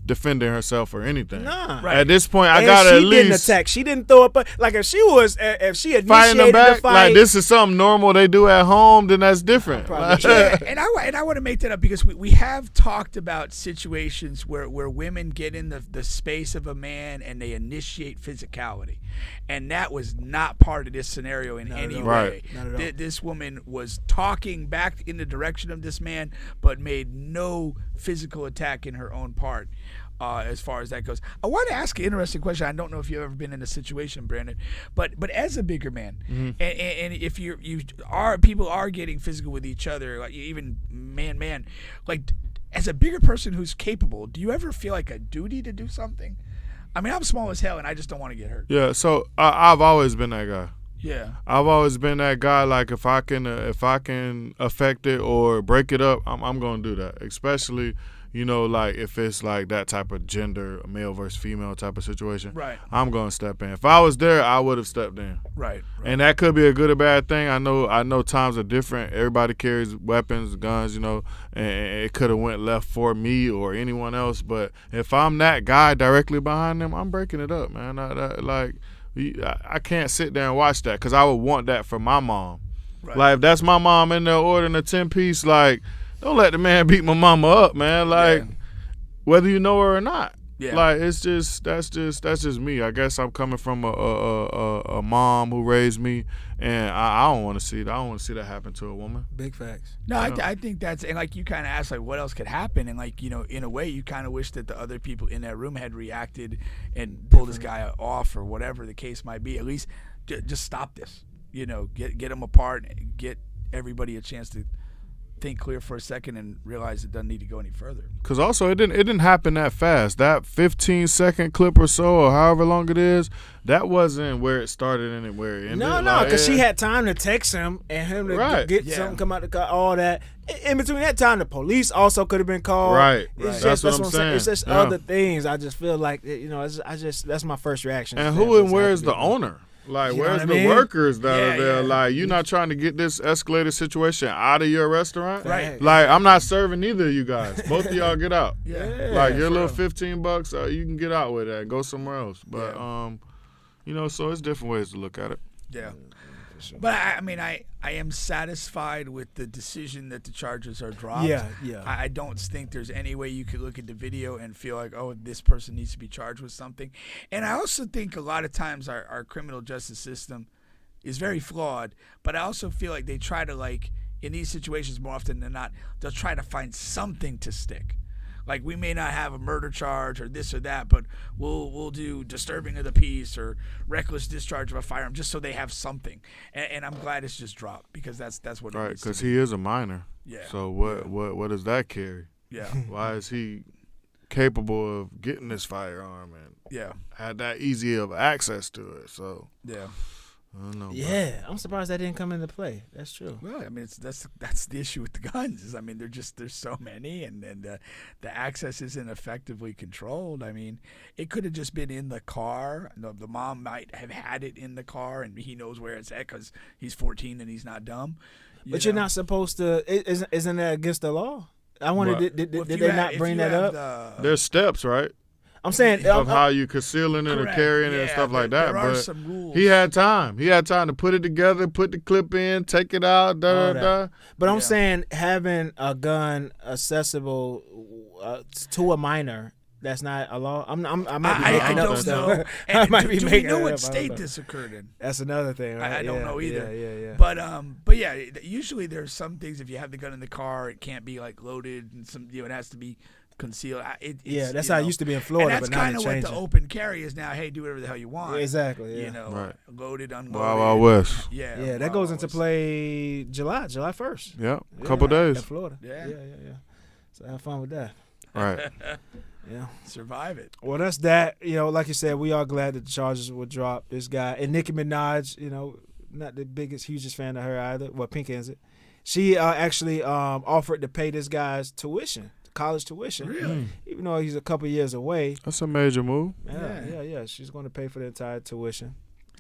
defending herself or anything. Nah. Right. At this point, I gotta at least. She didn't attack. She didn't throw up. Like if she initiated fighting the back, fight, like this is something normal they do at home, then that's different. Yeah, and I want to make that up because we have talked about situations where women get in the space of a man and they initiate physicality, and that was not part of this scenario in any way. Right. Not at all. This woman was talking back in the direction of this man, but made no physical attack in her own part. As far as that goes, I want to ask an interesting question. I don't know if you've ever been in a situation, Brandon, but as a bigger man, and if people are getting physical with each other, like even man, like as a bigger person who's capable, do you ever feel like a duty to do something? I mean, I'm small as hell, and I just don't want to get hurt. Yeah. So I've always been that guy. Yeah. I've always been that guy. Like if I can affect it or break it up, I'm gonna do that. Especially, like if it's like that type of gender, male versus female type of situation. Right. I'm gonna step in. If I was there, I would have stepped in. Right. And that could be a good or bad thing. I know times are different. Everybody carries weapons, guns, and it could have went left for me or anyone else. But if I'm that guy directly behind them, I'm breaking it up, man. I can't sit there and watch that because I would want that for my mom. Right. Like if that's my mom in there ordering a 10-piece, like don't let the man beat my mama up, man. Like whether you know her or not. Yeah. Like that's just me. I guess I'm coming from a mom who raised me, and I don't want to see that. I don't want to see that happen to a woman. Big facts. No, I think that's, and like you kind of asked, like what else could happen, and like in a way, you kind of wish that the other people in that room had reacted and pulled this guy off or whatever the case might be. At least just stop this. Get them apart, and get everybody a chance to think clear for a second and realize it doesn't need to go any further. Because also it didn't happen that fast. That 15-second clip or so, or however long it is, that wasn't where it started and where it ended. No, because she had time to text him and him to get something, come out the car, all that. In between that time, the police also could have been called. Right. That's what I'm saying. It's just other things. I just feel like that's my first reaction. And who and where is the owner? Like, where's the workers that are there? Yeah. Like, you're not trying to get this escalated situation out of your restaurant? Right. Like, I'm not serving either of you guys. Both of y'all get out. Yeah. Like, your little $15, you can get out with that and go somewhere else. But, so it's different ways to look at it. Yeah. But, I am satisfied with the decision that the charges are dropped. Yeah. I don't think there's any way you could look at the video and feel like, oh, this person needs to be charged with something. And I also think a lot of times our criminal justice system is very flawed, but I also feel like they try to, like, in these situations more often than not, they'll try to find something to stick. Like, we may not have a murder charge or this or that, but we'll do disturbing of the peace or reckless discharge of a firearm just so they have something. And I'm glad it's just dropped because that's what it right, needs to because be. he is a minor. Yeah. So what does that carry? Yeah. Why is he capable of getting this firearm and had that easy of access to it. So I don't know. Yeah, I'm surprised that didn't come into play. That's true. Well, I mean, that's the issue with the guns. Is I mean, there's so many, and the access isn't effectively controlled. I mean, it could have just been in the car. The mom might have had it in the car, and he knows where it's at because he's 14 and he's not dumb. But you're not supposed to. Isn't that against the law? I wondered, did they not bring that up? There's steps, right? I'm saying of how you concealing it or carrying it and stuff like that. There are but some rules. he had time. He had time to put it together, put the clip in, take it out. But I'm saying having a gun accessible to a minor. That's not a law. I don't know. I might be do making we know it what up? state this occurred in? That's another thing, right? I don't know either. Yeah. But yeah, usually there's some things. If you have the gun in the car, it can't be like loaded, and it has to be concealed. That's how it used to be in Florida. And that's kind of what the open carry is now. Hey, do whatever the hell you want. Exactly. Yeah. Right. Loaded, unloaded. Wild West. Yeah. That goes into play July 1st. Yep. Couple days. In Florida. Yeah. So have fun with that. Right. Yeah. Survive it. Well, that's that. Like you said, we are glad that the charges would drop. This guy and Nicki Minaj, not the hugest fan of her either. Well, Pink is it. She actually offered to pay this guy's tuition, college tuition. Really? Even though he's a couple years away. That's a major move. Yeah. She's going to pay for the entire tuition.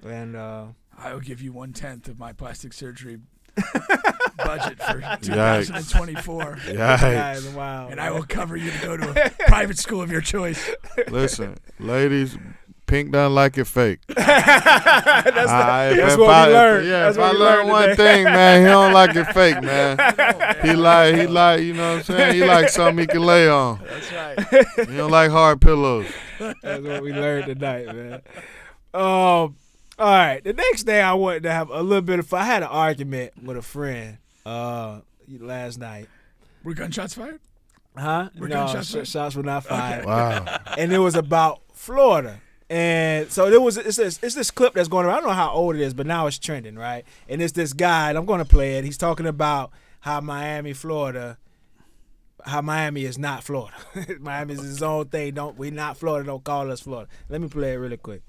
And I will give you 1/10 of my plastic surgery budget for 2024. Yikes. Wow. And I will cover you to go to a private school of your choice. Listen, ladies, Pink doesn't like it fake. That's what we learned. Yeah, if I learned one thing, man, he don't like it fake, man. He like, you know what I'm saying? He like something he can lay on. That's right. He don't like hard pillows. That's what we learned tonight, man. All right. The next day, I wanted to have a little bit of fun. I had an argument with a friend last night. Were gunshots fired? Huh? Were No, gunshots fired? shots were not fired. Okay. Wow. And it was about Florida. And so it's this clip that's going around. I don't know how old it is, but now it's trending, right? And it's this guy, and I'm going to play it. He's talking about how Miami is not Florida. Miami is his own thing. We're not Florida. Don't call us Florida. Let me play it really quick.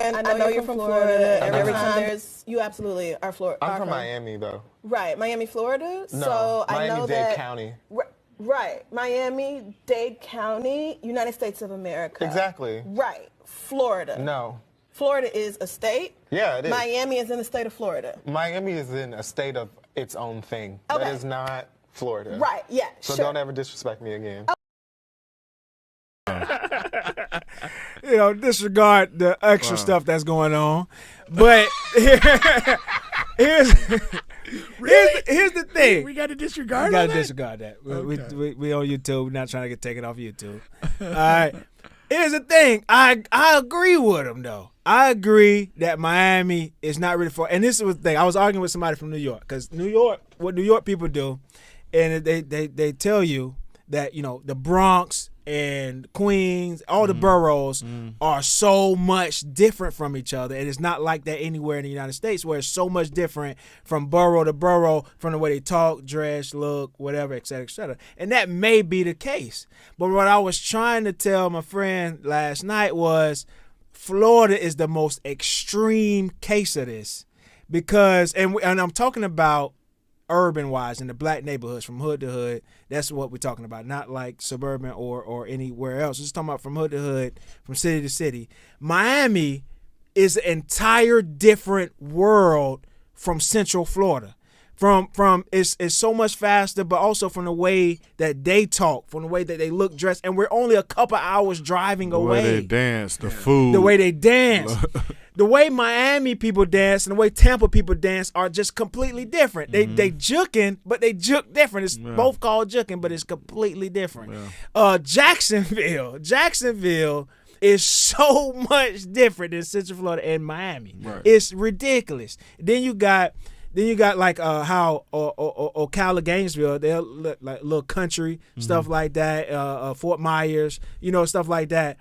And I know you're from Florida. Every time you absolutely are Florida. I'm from Miami, though. Right, Miami, Florida. No, so I know Miami-Dade that, County. Right, Miami-Dade County, United States of America. Exactly. Right, Florida. No. Florida is a state. Yeah, it is. Miami is in the state of Florida. Miami is in a state of its own thing. Okay. That is not Florida. Right, yeah, So sure. don't ever disrespect me again. Disregard the extra stuff that's going on. But here's the thing. We got to disregard We got to that? disregard that. Okay. We on YouTube. We're not trying to get taken off YouTube. All right. Here's the thing. I agree with him, though. I agree that Miami is not really for. And this is the thing. I was arguing with somebody from New York. Because what New York people do, and they tell you that, the Bronx and Queens, all the boroughs are so much different from each other. And it's not like that anywhere in the United States, where it's so much different from borough to borough, from the way they talk, dress, look, whatever, et cetera, et cetera. And that may be the case. But what I was trying to tell my friend last night was Florida is the most extreme case of this. Because, and I'm talking about urban-wise in the black neighborhoods from hood to hood. That's what we're talking about, not like suburban or anywhere else. We're just talking about from hood to hood, from city to city. Miami is an entire different world from Central Florida. From it's so much faster, but also from the way that they talk, from the way that they look, dressed, and we're only a couple hours driving away. The way they dance, the food. The way they dance. The way Miami people dance and the way Tampa people dance are just completely different. They juking, but they juke different. It's both called juking, but it's completely different. Yeah. Jacksonville is so much different than Central Florida and Miami. Right. It's ridiculous. Then you got like how Ocala, Gainesville, they're like little country stuff like that. Fort Myers, stuff like that.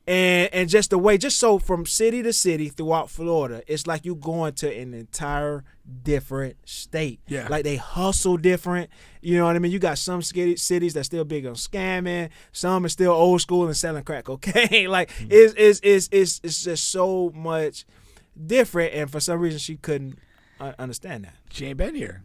And just the way, just so from city to city throughout Florida, it's like you going to an entire different state. Yeah. Like they hustle different. You know what I mean? You got some cities that's still big on scamming. Some are still old school and selling crack cocaine. Like it's just so much different. And for some reason, she couldn't understand that. She ain't been here.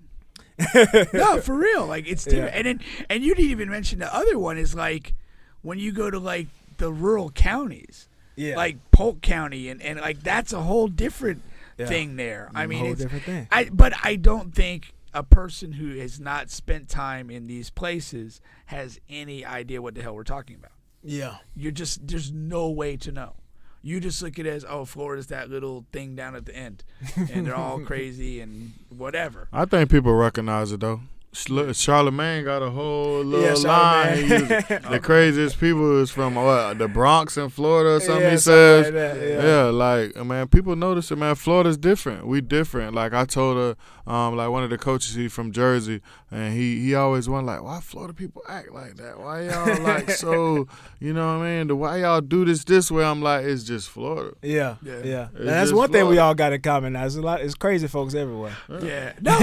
No, for real. Like it's different. Yeah. And you didn't even mention the other one is like when you go to like the rural counties, like Polk County, and like that's a whole different thing there. I mean, it's different thing. But I don't think a person who has not spent time in these places has any idea what the hell we're talking about. Yeah, there's no way to know. You just look at it as, oh, Florida's that little thing down at the end, and they're all crazy and whatever. I think people recognize it though. Charlemagne got a whole little line. The craziest people is from the Bronx in Florida or something. He says, like that, like man, people notice it, man. Florida's different. We different. Like I told her, like one of the coaches, he from Jersey, and he always wondered like, why Florida people act like that? Why y'all like so? You know what I mean? Why y'all do this way? I'm like, it's just Florida. Yeah. And that's one thing we all got in common. Now, it's crazy folks everywhere. Yeah. No,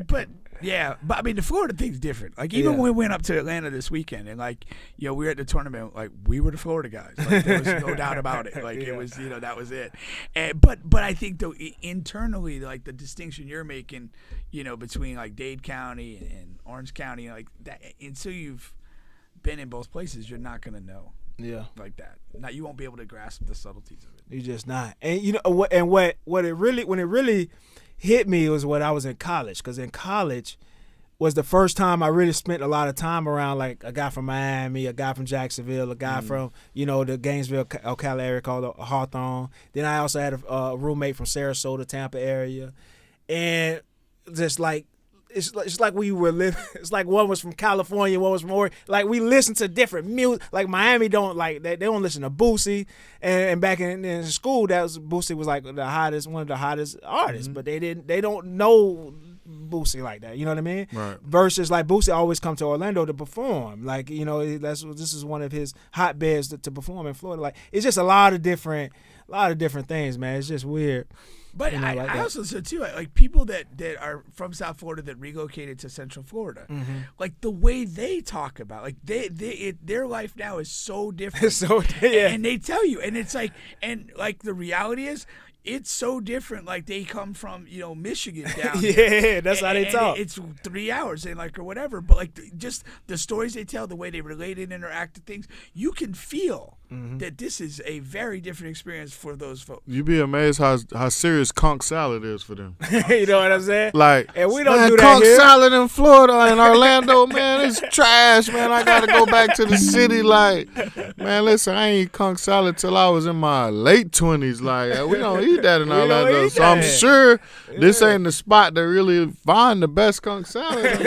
but yeah, but I mean the Florida thing's different. Like even when we went up to Atlanta this weekend, and like we were at the tournament, like we were the Florida guys. Like there was no doubt about it. Like it was, that was it. And but I think though internally, like the distinction you're making, between like Dade County and Orange County, like that, until you've been in both places, you're not gonna know. Yeah, like that. Now you won't be able to grasp the subtleties of it. You're just not. And what it really hit me was when I was in college, because in college was the first time I really spent a lot of time around like a guy from Miami, a guy from Jacksonville, a guy from the Gainesville, Ocala area called Hawthorne. Then I also had a roommate from Sarasota, Tampa area, and just like it's like we were living. It's like one was from California, one was from Oregon. Like we listen to different music. Like Miami don't like they don't listen to Boosie. And back in school, Boosie was like one of the hottest artists. But they don't know Boosie like that. You know what I mean? Right. Versus like Boosie always come to Orlando to perform. Like this is one of his hotbeds to perform in Florida. Like it's just a lot of different things, man. It's just weird. But I also said too, like people that are from South Florida that relocated to Central Florida, like the way they talk about, like their life now is so different. And they tell you, and it's like, and like the reality is, it's so different. Like they come from Michigan down. That's how they talk. It's 3 hours and like or whatever. But like just the stories they tell, the way they relate and interact to things, you can feel that this is a very different experience for those folks. You'd be amazed how serious conch salad is for them. You know what I'm saying? Like, and we don't do that conch here. salad in Florida and Orlando, man, it's trash, man. I gotta go back to the city. Like, man, listen, I ain't eat conch salad till I was in my late 20s. Like, we don't eat that in Orlando, so I'm sure this ain't the spot to really find the best conch salad.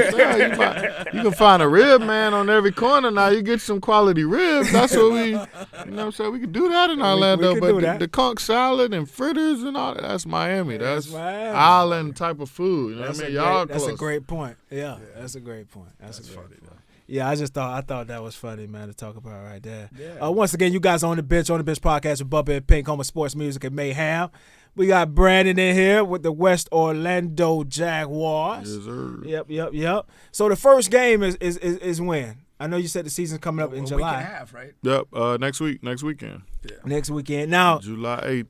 You can find a rib man on every corner now. You get some quality ribs. That's what we. You know what I'm saying? We could do that in Orlando, but the conch salad and fritters and all that's Miami. That's island type of food. You know what I mean? Y'all close. That's a great point. Yeah, that's a great point. That's a great point. Yeah, I thought that was funny, man, to talk about right there. Yeah. Once again, you guys on the bench podcast with Bubba and Pink, home of sports, music, and mayhem. We got Brandon in here with the West Orlando Jaguars. Yes, sir. Yep. So the first game is when? I know you said the season's coming up in July. A week and a half, right? Yep. Next weekend. Yeah. Next weekend. Now, July 8th.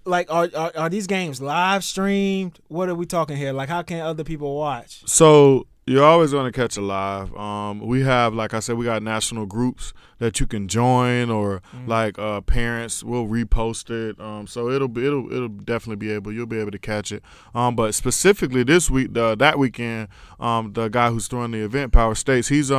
Like, are these games live streamed? What are we talking here? Like, how can other people watch? So you're always going to catch it live. We have, like I said, we got national groups that you can join, or like parents will repost it. So it'll definitely you'll be able to catch it. But specifically this week, that weekend, the guy who's throwing the event, Power States, he's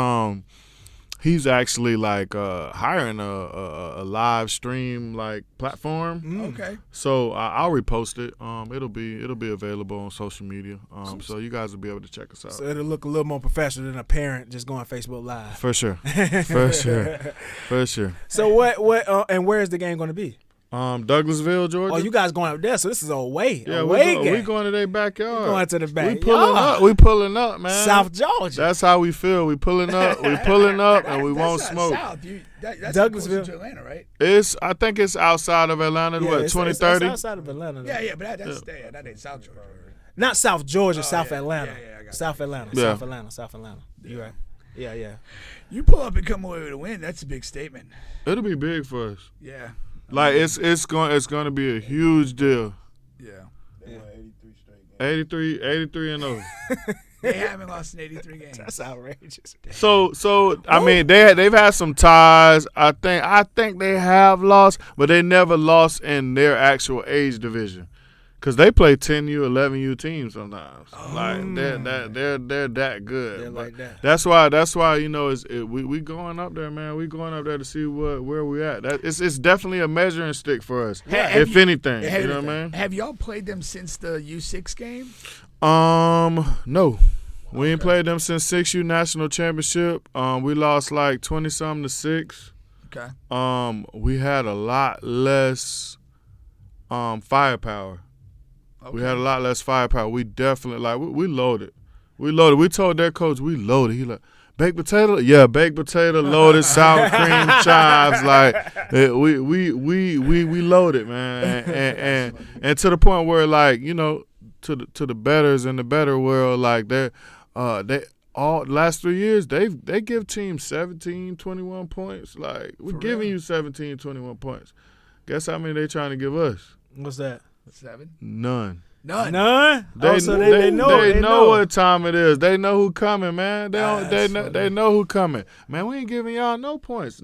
actually like hiring a live stream like platform. Okay. So I'll repost it. It'll be available on social media. So you guys will be able to check us out. So it'll look a little more professional than a parent just going Facebook Live. For sure. For sure. So what and where is the game going to be? Douglasville, Georgia. Oh, you guys going up there? So this is away. Yeah, away we going to their backyard. We going to the back. We pulling up. We pulling up, man. South Georgia. That's how we feel. We pulling up. We pulling up, and we won't That's smoke. South. That's Douglasville to Atlanta, right? I think it's outside of Atlanta. What, 2030? It's outside of Atlanta. Yeah, but that ain't South Georgia. Not South Georgia, Oh, South yeah. Atlanta. Yeah, I got South Atlanta. Yeah. South Atlanta. You right. Yeah. You pull up and come away with a win. That's a big statement. It'll be big for us. Yeah. Like it's going to be a huge deal. Yeah. They won 83 straight games. 83 and 0. They haven't lost in 83 games. That's outrageous. So I mean they've had some ties. I think they have lost, but they never lost in their actual age division. Cause they play 10U, 11U teams sometimes. Like they're that good. They're like that. That's why we going up there, man. We going up there to see where we at. It's definitely a measuring stick for us, if anything. You know what I mean? Have y'all played them since the U6 game? No. We ain't played them since 6U National Championship. We lost like 20-something to 6. Okay. We had a lot less firepower. Okay. We had a lot less firepower. We definitely we loaded. We loaded. We told their coach we loaded. He like, baked potato? Yeah, baked potato, loaded, sour cream, chives. Like we loaded, man. And to the point where to the betters in the better world, like they all last 3 years they give teams 17, 21 points. Like we're giving you 17, 21 points. Guess how many they trying to give us? What's that? 7? None. None. They know what time it is. They know who coming, man. They know who coming. Man, we ain't giving y'all no points.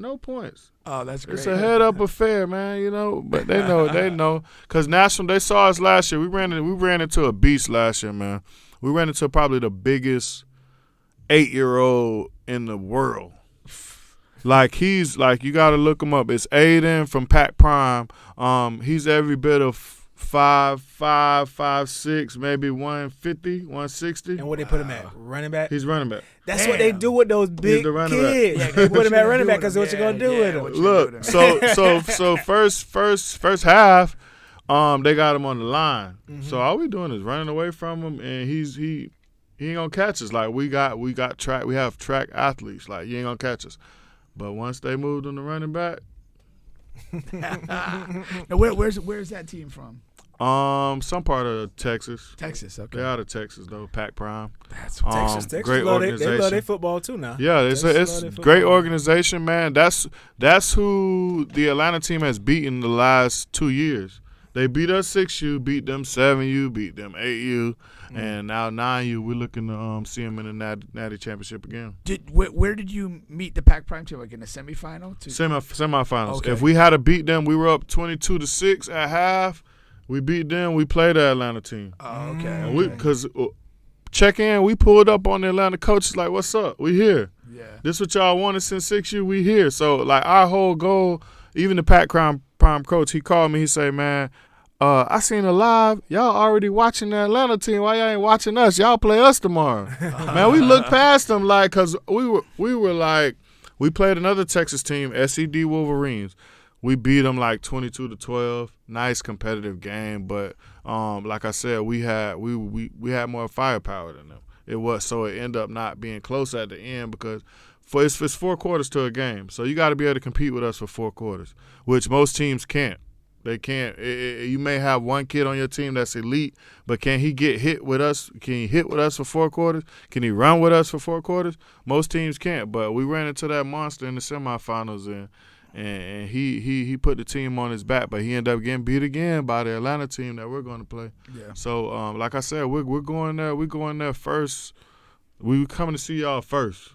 Oh, that's great. It's a head up affair, man. But they know. Cause National, they saw us last year. We ran into a beast last year, man. We ran into probably the biggest 8-year-old in the world. Like you gotta look him up. It's Aiden from Pac Prime. He's every bit of 5'5", 5'6", maybe 150, 160. And what they put him at? Running back? He's running back. That's what they do with those big kids. Yeah, they put him at running back because what you gonna do with him? Look, so first half, they got him on the line. Mm-hmm. So all we doing is running away from him, and he ain't gonna catch us. Like we got track. We have track athletes. Like you ain't gonna catch us. But once they moved on the running back. Now where's that team from? Some part of Texas. Texas, okay. They're out of Texas though, Pac Prime. That's Texas great organization. They love their football too now. Yeah, it's great organization, man. That's who the Atlanta team has beaten the last 2 years. They beat us 6U, beat them 7U, beat them 8U, and now 9U. We're looking to see them in the Natty Championship again. Where did you meet the Pac Prime team? Like in the semifinal? Semifinals. Okay. If we had to beat them, we were up 22-6 at half. We beat them. We played the Atlanta team. Oh, okay. Because check in, we pulled up on the Atlanta coaches like, "What's up? We here. Yeah. This what y'all wanted since 6U. We here." So like our whole goal, even the Pac Prime coach, he called me. He say, "Man, I seen it live. Y'all already watching the Atlanta team. Why y'all ain't watching us? Y'all play us tomorrow." Man, we looked past them like, cause we were like, we played another Texas team, SED Wolverines. We beat them like 22-12. Nice competitive game, but like I said, we had more firepower than them. It ended up not being close at the end because it's 4 quarters to a game. So you got to be able to compete with us for 4 quarters, which most teams can't. They can't. You may have one kid on your team that's elite, but can he get hit with us? Can he hit with us for 4 quarters? Can he run with us for 4 quarters? Most teams can't. But we ran into that monster in the semifinals, and he put the team on his back, but he ended up getting beat again by the Atlanta team that we're going to play. Yeah. So like I said, we're going there. We're going there first. We coming to see y'all first.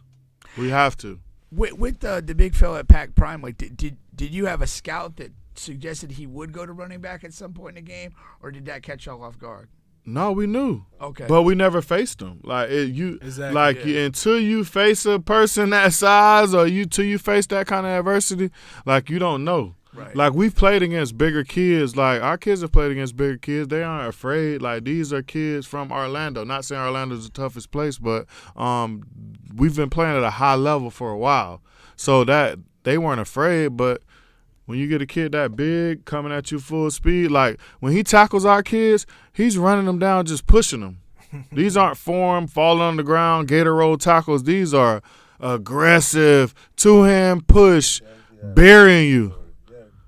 We have to. With the big fella at Pac Prime, like did you have a scout that suggested he would go to running back at some point in the game, or did that catch y'all off guard? No, we knew. Okay. But we never faced them. Like until you face a person that size or till you face that kind of adversity, like you don't know. Right. Like we've played against bigger kids. Like our kids have played against bigger kids. They aren't afraid. Like these are kids from Orlando. Not saying Orlando's the toughest place, but we've been playing at a high level for a while. So that they weren't afraid, but when you get a kid that big coming at you full speed, like when he tackles our kids, he's running them down, just pushing them. These aren't form, falling on the ground, gator roll tackles. These are aggressive, two-hand push, burying you.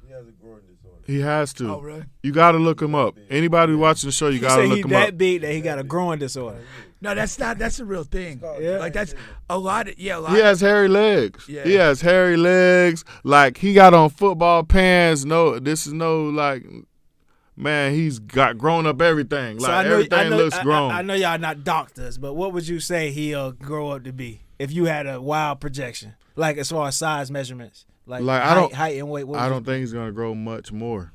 He has a growing disorder. He has to. Oh, really? You got to look him up. Anybody watching the show, you got to look him up. He's that big that he got a growing disorder. No, that's not. That's a real thing. Yeah. Like that's a lot. He has hairy legs. Yeah. He has hairy legs. Like he got on football pants. No, this is no like. Man, he's got grown up everything. Like So everything looks grown. I know y'all not doctors, but what would you say he'll grow up to be if you had a wild projection, like as far as size measurements, like height and weight? I don't think he's gonna grow much more.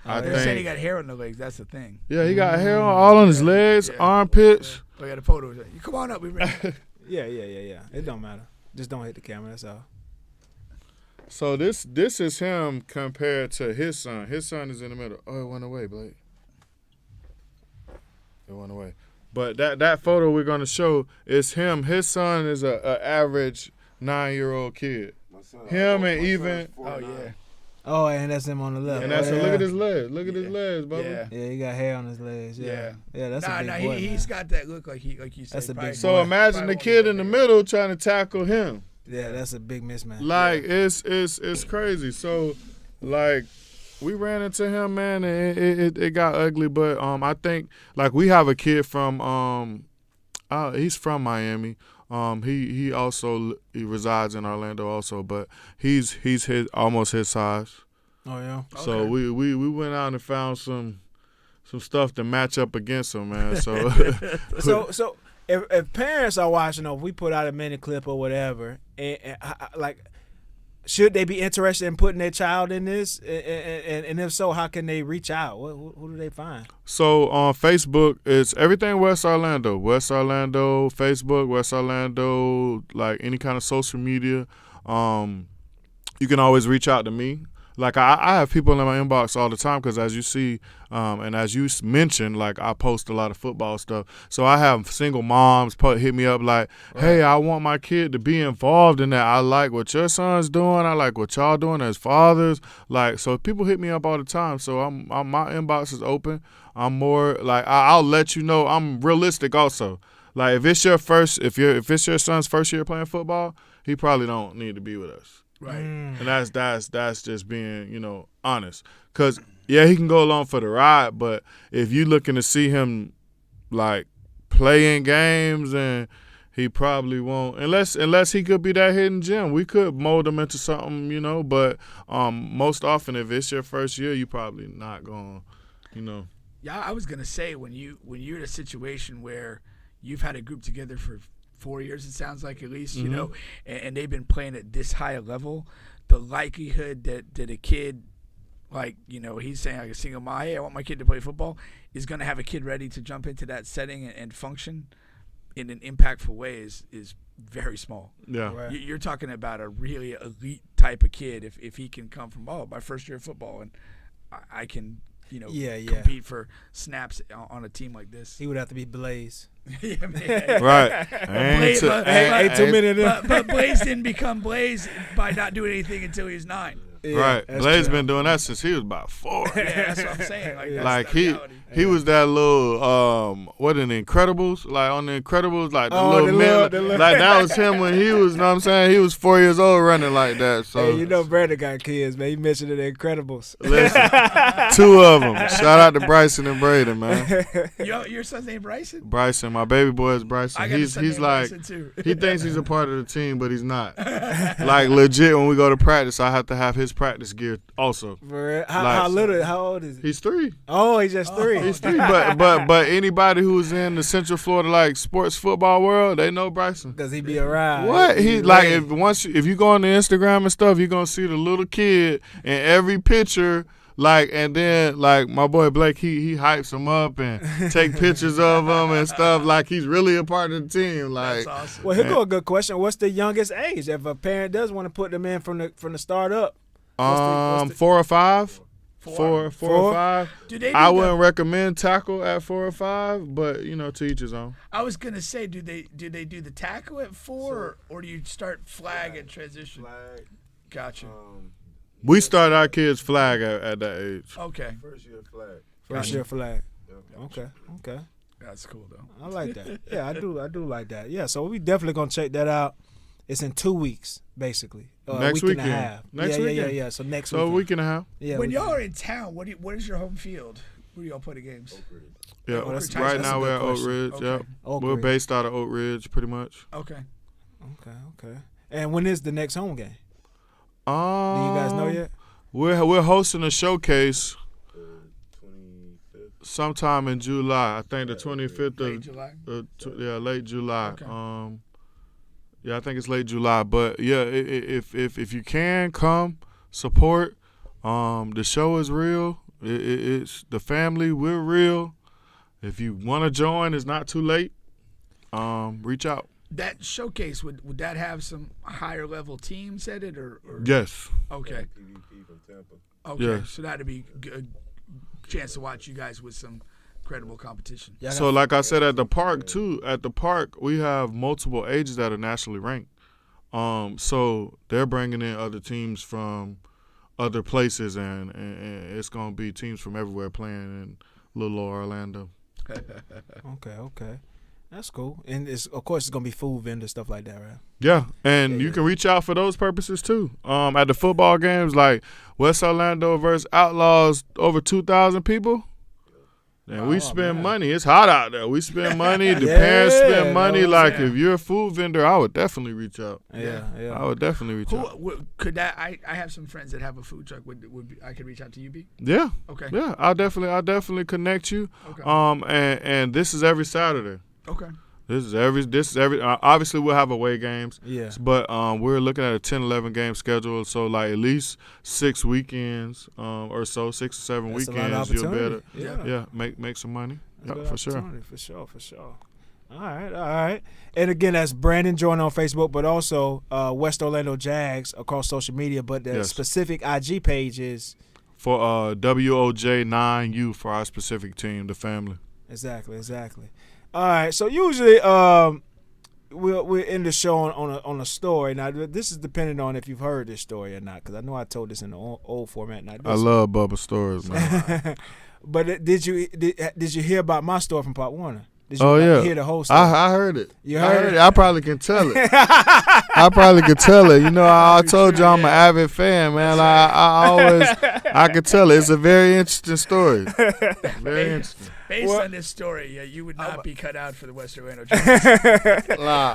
They said he got hair on the legs. That's the thing. Yeah, he got hair all on his legs, armpits. I got a photo. You come on up. We Yeah. It don't matter. Just don't hit the camera. That's all. So this is him compared to his son. His son is in the middle. Oh, it went away, Blake. It went away. But that photo we're gonna show is him. His son is a average 9-year-old kid. Him and even. Oh yeah. Oh, and that's him on the left. And that's look at his legs. Look at his legs, Bubba. Yeah, he got hair on his legs. Yeah, that's a big boy. He's got that look like you said. That's a big So imagine the kid in the middle trying to tackle him. Yeah, that's a big mismatch. Like it's crazy. So like we ran into him, man, and it got ugly. But I think like we have a kid from he's from Miami. He also resides in Orlando also, but he's almost his size. Oh yeah. So Okay. we went out and found some stuff to match up against him, man. So so if parents are watching, or if we put out a mini clip or whatever, and like, should they be interested in putting their child in this? And if so, how can they reach out? Who do they find? So on Facebook, it's everything West Orlando. West Orlando, Facebook, West Orlando, like any kind of social media. You can always reach out to me. Like I have people in my inbox all the time because as you see, and as you mentioned, like I post a lot of football stuff. So I have single moms hit me up like, hey, I want my kid to be involved in that. I like what your son's doing. I like what y'all doing as fathers. Like, so people hit me up all the time. So my inbox is open. I'm more like I'll let you know. I'm realistic also. Like if it's your son's first year playing football, he probably don't need to be with us. Right. And that's just being, honest. Because, yeah, he can go along for the ride, but if you looking to see him, like, playing games, and he probably won't. Unless he could be that hidden gem. We could mold him into something, but most often if it's your first year, you probably not going to, Yeah, I was going to say when you're in a situation where you've had a group together for 4 years, it sounds like at least, and they've been playing at this high a level, the likelihood that a kid, like, he's saying like a single mom, hey, I want my kid to play football, is going to have a kid ready to jump into that setting and function in an impactful way is very small. Yeah. Right. You're talking about a really elite type of kid if he can come from, my first year of football and I can, compete for snaps on a team like this. He would have to be Blaze. Yeah, man. Right. Ain't too many of them. But Blaze didn't become Blaze by not doing anything until he was 9. Yeah, right. Blaze been doing that since he was about 4. Yeah, that's what I'm saying. Like, that's Like the reality. he was that little what in the Incredibles, like on the Incredibles, like the little man, like that was him when he was, know what I'm saying, he was 4 years old running like that. So Hey, Brandon got kids, man. He mentioned it in Incredibles. listen, 2 of them. Shout out to Bryson and Braden, man. Your son's name Bryson? Bryson, my baby boy is Bryson. I got a son He's named like Bryson too. he thinks he's a part of the team, but he's not. Like legit, when we go to practice, I have to have his practice gear also. For real? How old is he? He's 3. Oh, he's just 3. He's 3, but anybody who's in the Central Florida like sports football world, they know Bryson. Does he be around? What he like? If you go on the Instagram and stuff, you're gonna see the little kid in every picture. Like, and then like my boy Blake, he hypes him up and take pictures of him and stuff. Like he's really a part of the team. Like, That's awesome. Well, here go a good question. What's the youngest age if a parent does want to put them in from the start up? 4 or 5. 4 or 5. I wouldn't recommend tackle at 4 or 5, but to each his own. I was gonna say, do they do the tackle at 4, or do you start flag and transition? Flag. Gotcha. We started our kids flag at that age. Okay. First year flag. Okay. That's cool though. I like that. Yeah, I do like that. Yeah, so we definitely gonna check that out. It's in 2 weeks, basically. Next a week weekend. and a half. Next weekend. Yeah. So next So weekend. a week and a half. Yeah. When y'all are in town, what is your home field? Where do y'all play the games? Yeah, Oak Ridge. right That's a now good we're at Oak question. Ridge. Okay. Yep. Oak We're Ridge. based out of Oak Ridge, pretty much. Okay. Okay. And when is the next home game? Do you Do guys know yet? We're hosting a showcase 25th. sometime in July. I think the 25th Late of July. late July. Okay. Yeah, I think it's late July. But yeah, if you can come support, the show is real. It's the family. We're real. If you want to join, it's not too late. Reach out. That showcase would that have some higher level teams at it or? Yes. Okay. PvP from Tampa. Okay. Yeah. So that'd be a chance to watch you guys with some credible competition. Yeah, So like I said, at the park too, we have multiple ages that are nationally ranked. So they're bringing in other teams from other places, and it's gonna be teams from everywhere playing in little Orlando. Okay. That's cool. And of course it's gonna be food vendors, stuff like that, right? Yeah, and you can reach out for those purposes too. At the football games, like West Orlando versus Outlaws, over 2,000 people. And we spend money. It's hot out there. We spend money. The parents spend money. Like if you're a food vendor, I would definitely reach out. Yeah. I would definitely reach out. Could that? I have some friends that have a food truck. I could reach out to you, B? Yeah. Okay. Yeah, I'll definitely connect you. Okay. And this is every Saturday. Okay. This is every. Obviously, we'll have away games. Yeah. But we're looking at a 10-11 game schedule, so like at least 6 weekends or so, 6 or 7 That's a lot of weekends. You'll be opportunity. able to make some money. Yeah, for sure. For sure. All right. And again, that's Brandon joining on Facebook, but also West Orlando Jags across social media. But the specific IG page is for WOJ9U for our specific team, the family. Exactly. All right, so usually we're in the show on a story. Now, this is depending on if you've heard this story or not, because I know I told this in the old format. Now, I love Bubba stories, man. But did you hear about my story from Pop Warner? Did you hear the whole story? I heard it. You heard it? I probably can tell it. You know, I told you I'm an avid fan, man. I could tell it. It's a very interesting story. Very interesting. Based on this story, you would not be cut out for the West Orlando Jags.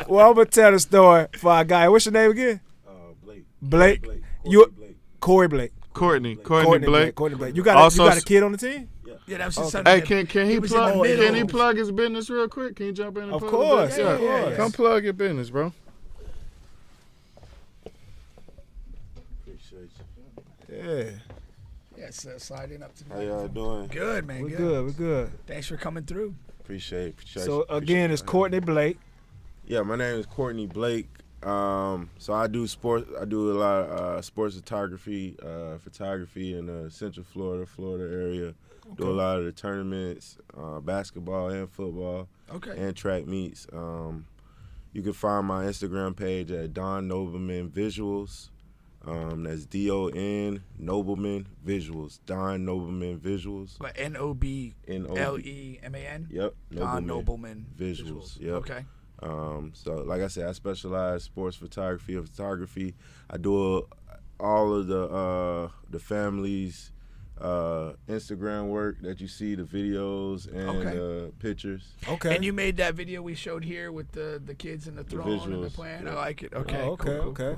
Well, I'm going to tell the story for our guy. What's your name again? Blake. Corey Blake. Courtney Blake. Courtney Blake. You got a kid on the team? Yeah, that was his son. Hey, can he plug his business real quick? Can you jump in and plug course, his business? yeah. Come plug your business, bro. Appreciate you. Yeah. Yes, sliding up to How y'all doing? Good, man. We're good. Thanks for coming through. Appreciate So again, it's Courtney Blake. Yeah, my name is Courtney Blake. So I do sports. I do a lot of sports photography in the Central Florida area. Okay. Do a lot of the tournaments, basketball and football, and track meets. You can find my Instagram page at Don Nobleman Visuals. That's DON Nobleman Visuals. Don Nobleman Visuals. But NOBLEMAN. Yep. Don Nobleman Visuals. Yep. Okay. So like I said, I specialize sports photography. I do all of the family's Instagram work that you see, the videos and pictures. Okay. And you made that video we showed here with the kids in the throne and the plan. Yeah. I like it. Okay. Okay.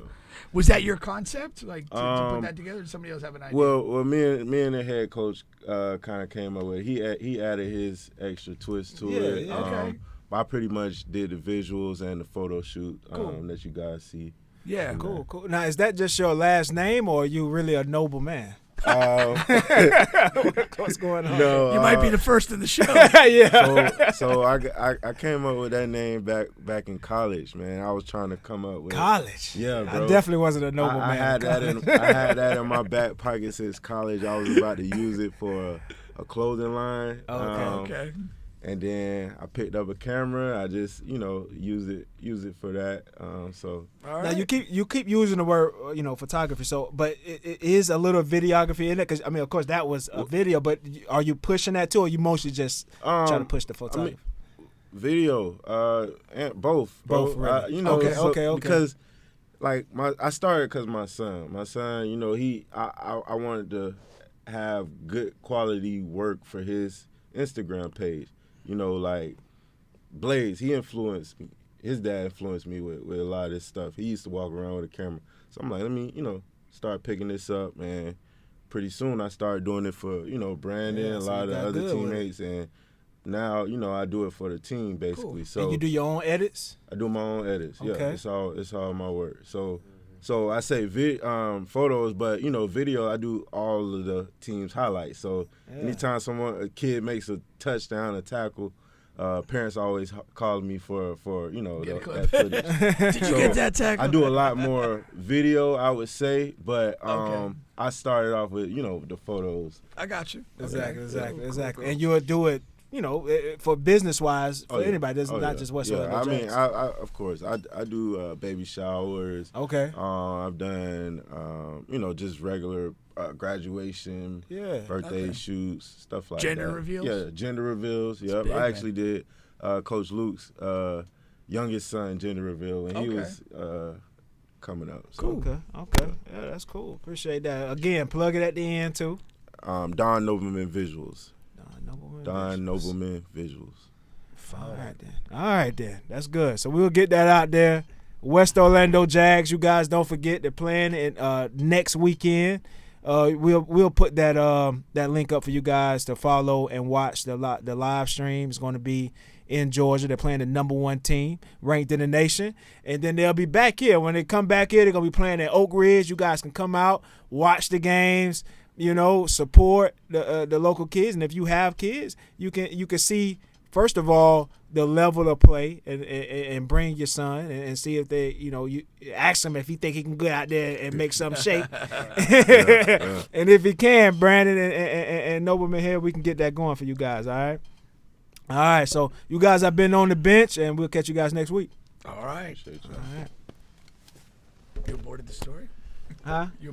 Was that your concept, like to put that together? Or did somebody else have an idea? Well, me and the head coach kind of came up with it. He added his extra twist to it. Yeah. Okay. I pretty much did the visuals and the photo shoot that you guys see. Yeah. Cool. Now, is that just your last name, or are you really a noble man? What's going on? No, you might be the first in the show. Yeah. So I came up with that name back in college, man. I was trying to come up with college. Yeah, bro. I definitely wasn't a noble man. I had that in my back pocket since college. I was about to use it for a clothing line. Okay. And then I picked up a camera. I just, use it for that. So now you keep using the word, photography. So, but it is a little videography in it, because of course that was a video. But are you pushing that too, or you mostly just trying to push the photography? Video, and both. Really. Okay. Because I started because my son, I wanted to have good quality work for his Instagram page. Blaze, he influenced me. His dad influenced me with a lot of this stuff. He used to walk around with a camera. So I'm like, let me, start picking this up. And pretty soon I started doing it for, Brandon, a lot of the other teammates. And now, I do it for the team, basically. Cool. So and you do your own edits? I do my own edits. Okay. Yeah, it's all my work. So I say photos, but video. I do all of the team's highlights. So anytime a kid makes a touchdown, a tackle, parents always calling me for that footage. Did you get that tackle? I do a lot more video, I would say, but I started off with the photos. I got you. Exactly. And you'll do it. For business-wise, for anybody, not just whatsoever. Yeah, I mean, I of course, I do baby showers. Okay. I've done, just regular graduation, birthday shoots, stuff like gender that. Reveals? Yeah, gender reveals. Yep. Big, I actually did Coach Luke's youngest son gender reveal, and he was coming up. So. Okay. Yeah, that's cool. Appreciate that. Again, plug it at the end, too. Don Nobleman Visuals. Don Nobleman Visuals. All right then. That's good. So we'll get that out there. West Orlando Jags, you guys don't forget they're playing next weekend. We'll put that link up for you guys to follow and watch the live stream. It's going to be in Georgia. They're playing the #1 team ranked in the nation, and then they'll be back here. When they come back here, they're going to be playing at Oak Ridge. You guys can come out, watch the games. Support the local kids, and if you have kids, you can see, first of all, the level of play, and bring your son and see if they, you ask him if he think he can go out there and make something shake. And if he can, Brandon and Nobleman here, we can get that going for you guys. All right. So you guys have been on the bench, and we'll catch you guys next week. All right. You aborted the story? Huh?